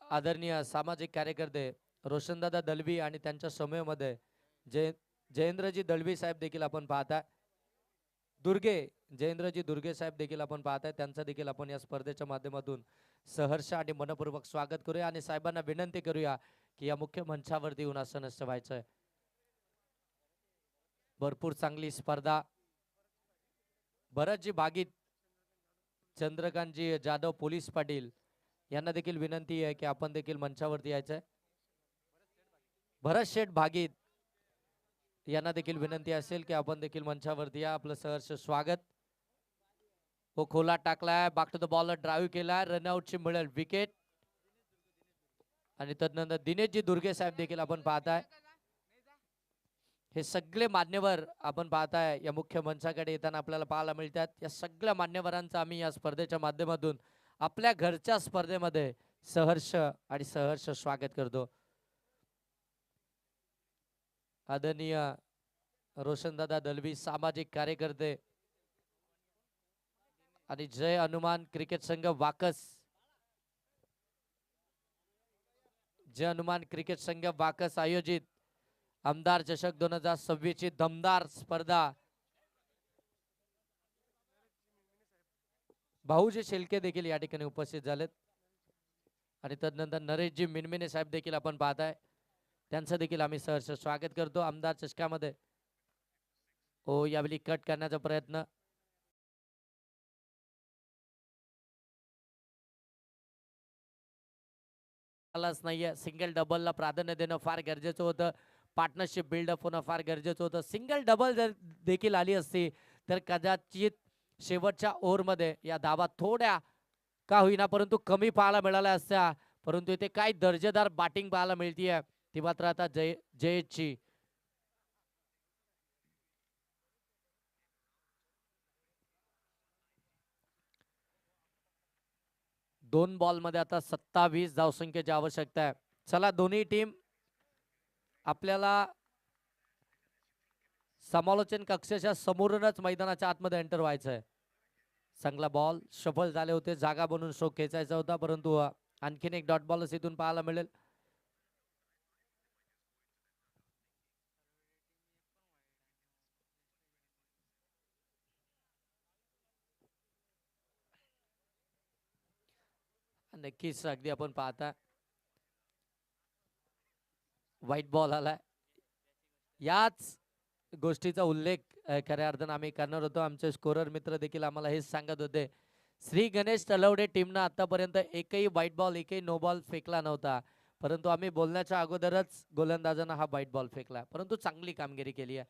S1: आदरणीय सामाजिक कार्यकर्ते रोशनदादा दलवी आणि त्यांच्या समूहामध्ये जयेंद्रजी दलवी साहेब देखील आपण पाहताय. जयेंद्रजी दुर्गे साहेब देखील आपण पाहताय. त्यांचं देखील आपण या स्पर्धेच्या माध्यमातून सहर्ष आणि मनपूर्वक स्वागत करूया आणि साहेबांना विनंती करूया की या मुख्य मंचावरती येऊन असं नसतं व्हायचंय. भरपूर चांगली स्पर्धा. भरतजी भागीत, चंद्रकांतजी जाधव, पोलीस पाटील यांना देखील विनंती आहे की आपण देखील मंचावरती यायचंय. भरत शेठ भागीत यांना देखील विनंती असेल की आपण देखील मंचावरती या. आपलं सहर्ष स्वागत. हो, खोला टाकलाय, back to the ball drive केलाय, रनआउटची मिळेल विकेट. आणि तदनंतर दिनेशजी दुर्गे साहेब देखील आपण पाहताय. हे सगळे मान्यवर आपण पाहताय या मुख्य मंचाकडे येताना आपल्याला पाहायला मिळतात. या सगळ्या मान्यवरांचं आम्ही या स्पर्धेच्या माध्यमातून आपल्या घरच्या स्पर्धेमध्ये सहर्ष आणि सहर्ष स्वागत करतो. आदरणीय रोशनदादा दलवी सामाजिक कार्यकर्ते आणि जय हनुमान क्रिकेट संघ वाकस. जय हनुमान क्रिकेट संघ वाकस आयोजित आमदार चषक 2026 ची दमदार स्पर्धा. भाऊजी शेलके देखील या ठिकाणी उपस्थित झालेत आणि तदनंतर नरेशजी मिनमिने साहेब देखील आपण पाहताय. त्यांचं देखील आम्ही सहर्ष स्वागत करतो आमदार चषकामध्ये. ओ, यावेळी कट करण्याचा प्रयत्न. नाहीये. सिंगल डबलला प्राधान्य देणं फार गरजेचं होतं. पार्टनरशिप बिल्डअप होणं फार गरजेचं होतं. सिंगल डबल जर देखील आली असती तर कदाचित शेवटच्या ओव्हरमध्ये या धावा थोड्या का होईना परंतु कमी पाहायला मिळाल्या असत्या. परंतु इथे काय दर्जेदार बॅटिंग पाहायला मिळतीये ती मात्र आता जयेशची. 2 बॉलमध्ये आता 27 धावसंख्येची आवश्यकता आहे. चला, दोन्ही टीम आपल्याला समालोचन कक्षाच्या समोरूनच मैदानाच्या आतमध्ये एंटर व्हायचं आहे. चांगला बॉल सफल झाले होते. जागा बनवून स्ट्रोक खेचायचा होता परंतु आणखीन एक डॉट बॉल इथून पाहायला मिळेल. नक्कीच अगदी आपण पाहता व्हाईट बॉल आलाय. याच गोष्टीचा उल्लेख खऱ्या अर्थानं आम्ही करणार होतो. आमचे स्कोरर मित्र देखील आम्हाला हेच सांगत होते. श्री गणेश तलवडे टीमनं आतापर्यंत एकही व्हाईट बॉल एकही नो बॉल फेकला नव्हता, परंतु आम्ही बोलण्याच्या अगोदरच गोलंदाजांना हा व्हाईट बॉल फेकला. परंतु चांगली कामगिरी केली आहे.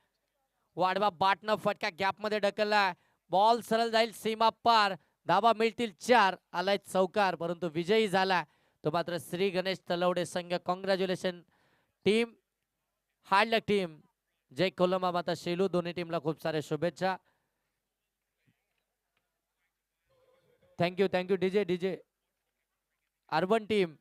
S1: वाढवा बाटनं फटका गॅपमध्ये ढकलला. बॉल सरळ जाईल सीमा पार. धाबा मिळतील 4. आलाय चौकार परंतु विजयी झाला तो मात्र श्री गणेश तलवडे संघ. Congratulation team. हार्ड लक टीम. जय कोलमा माता शेलू. दोन्ही टीमला खूप साऱ्या शुभेच्छा. Thank you DJ urban team.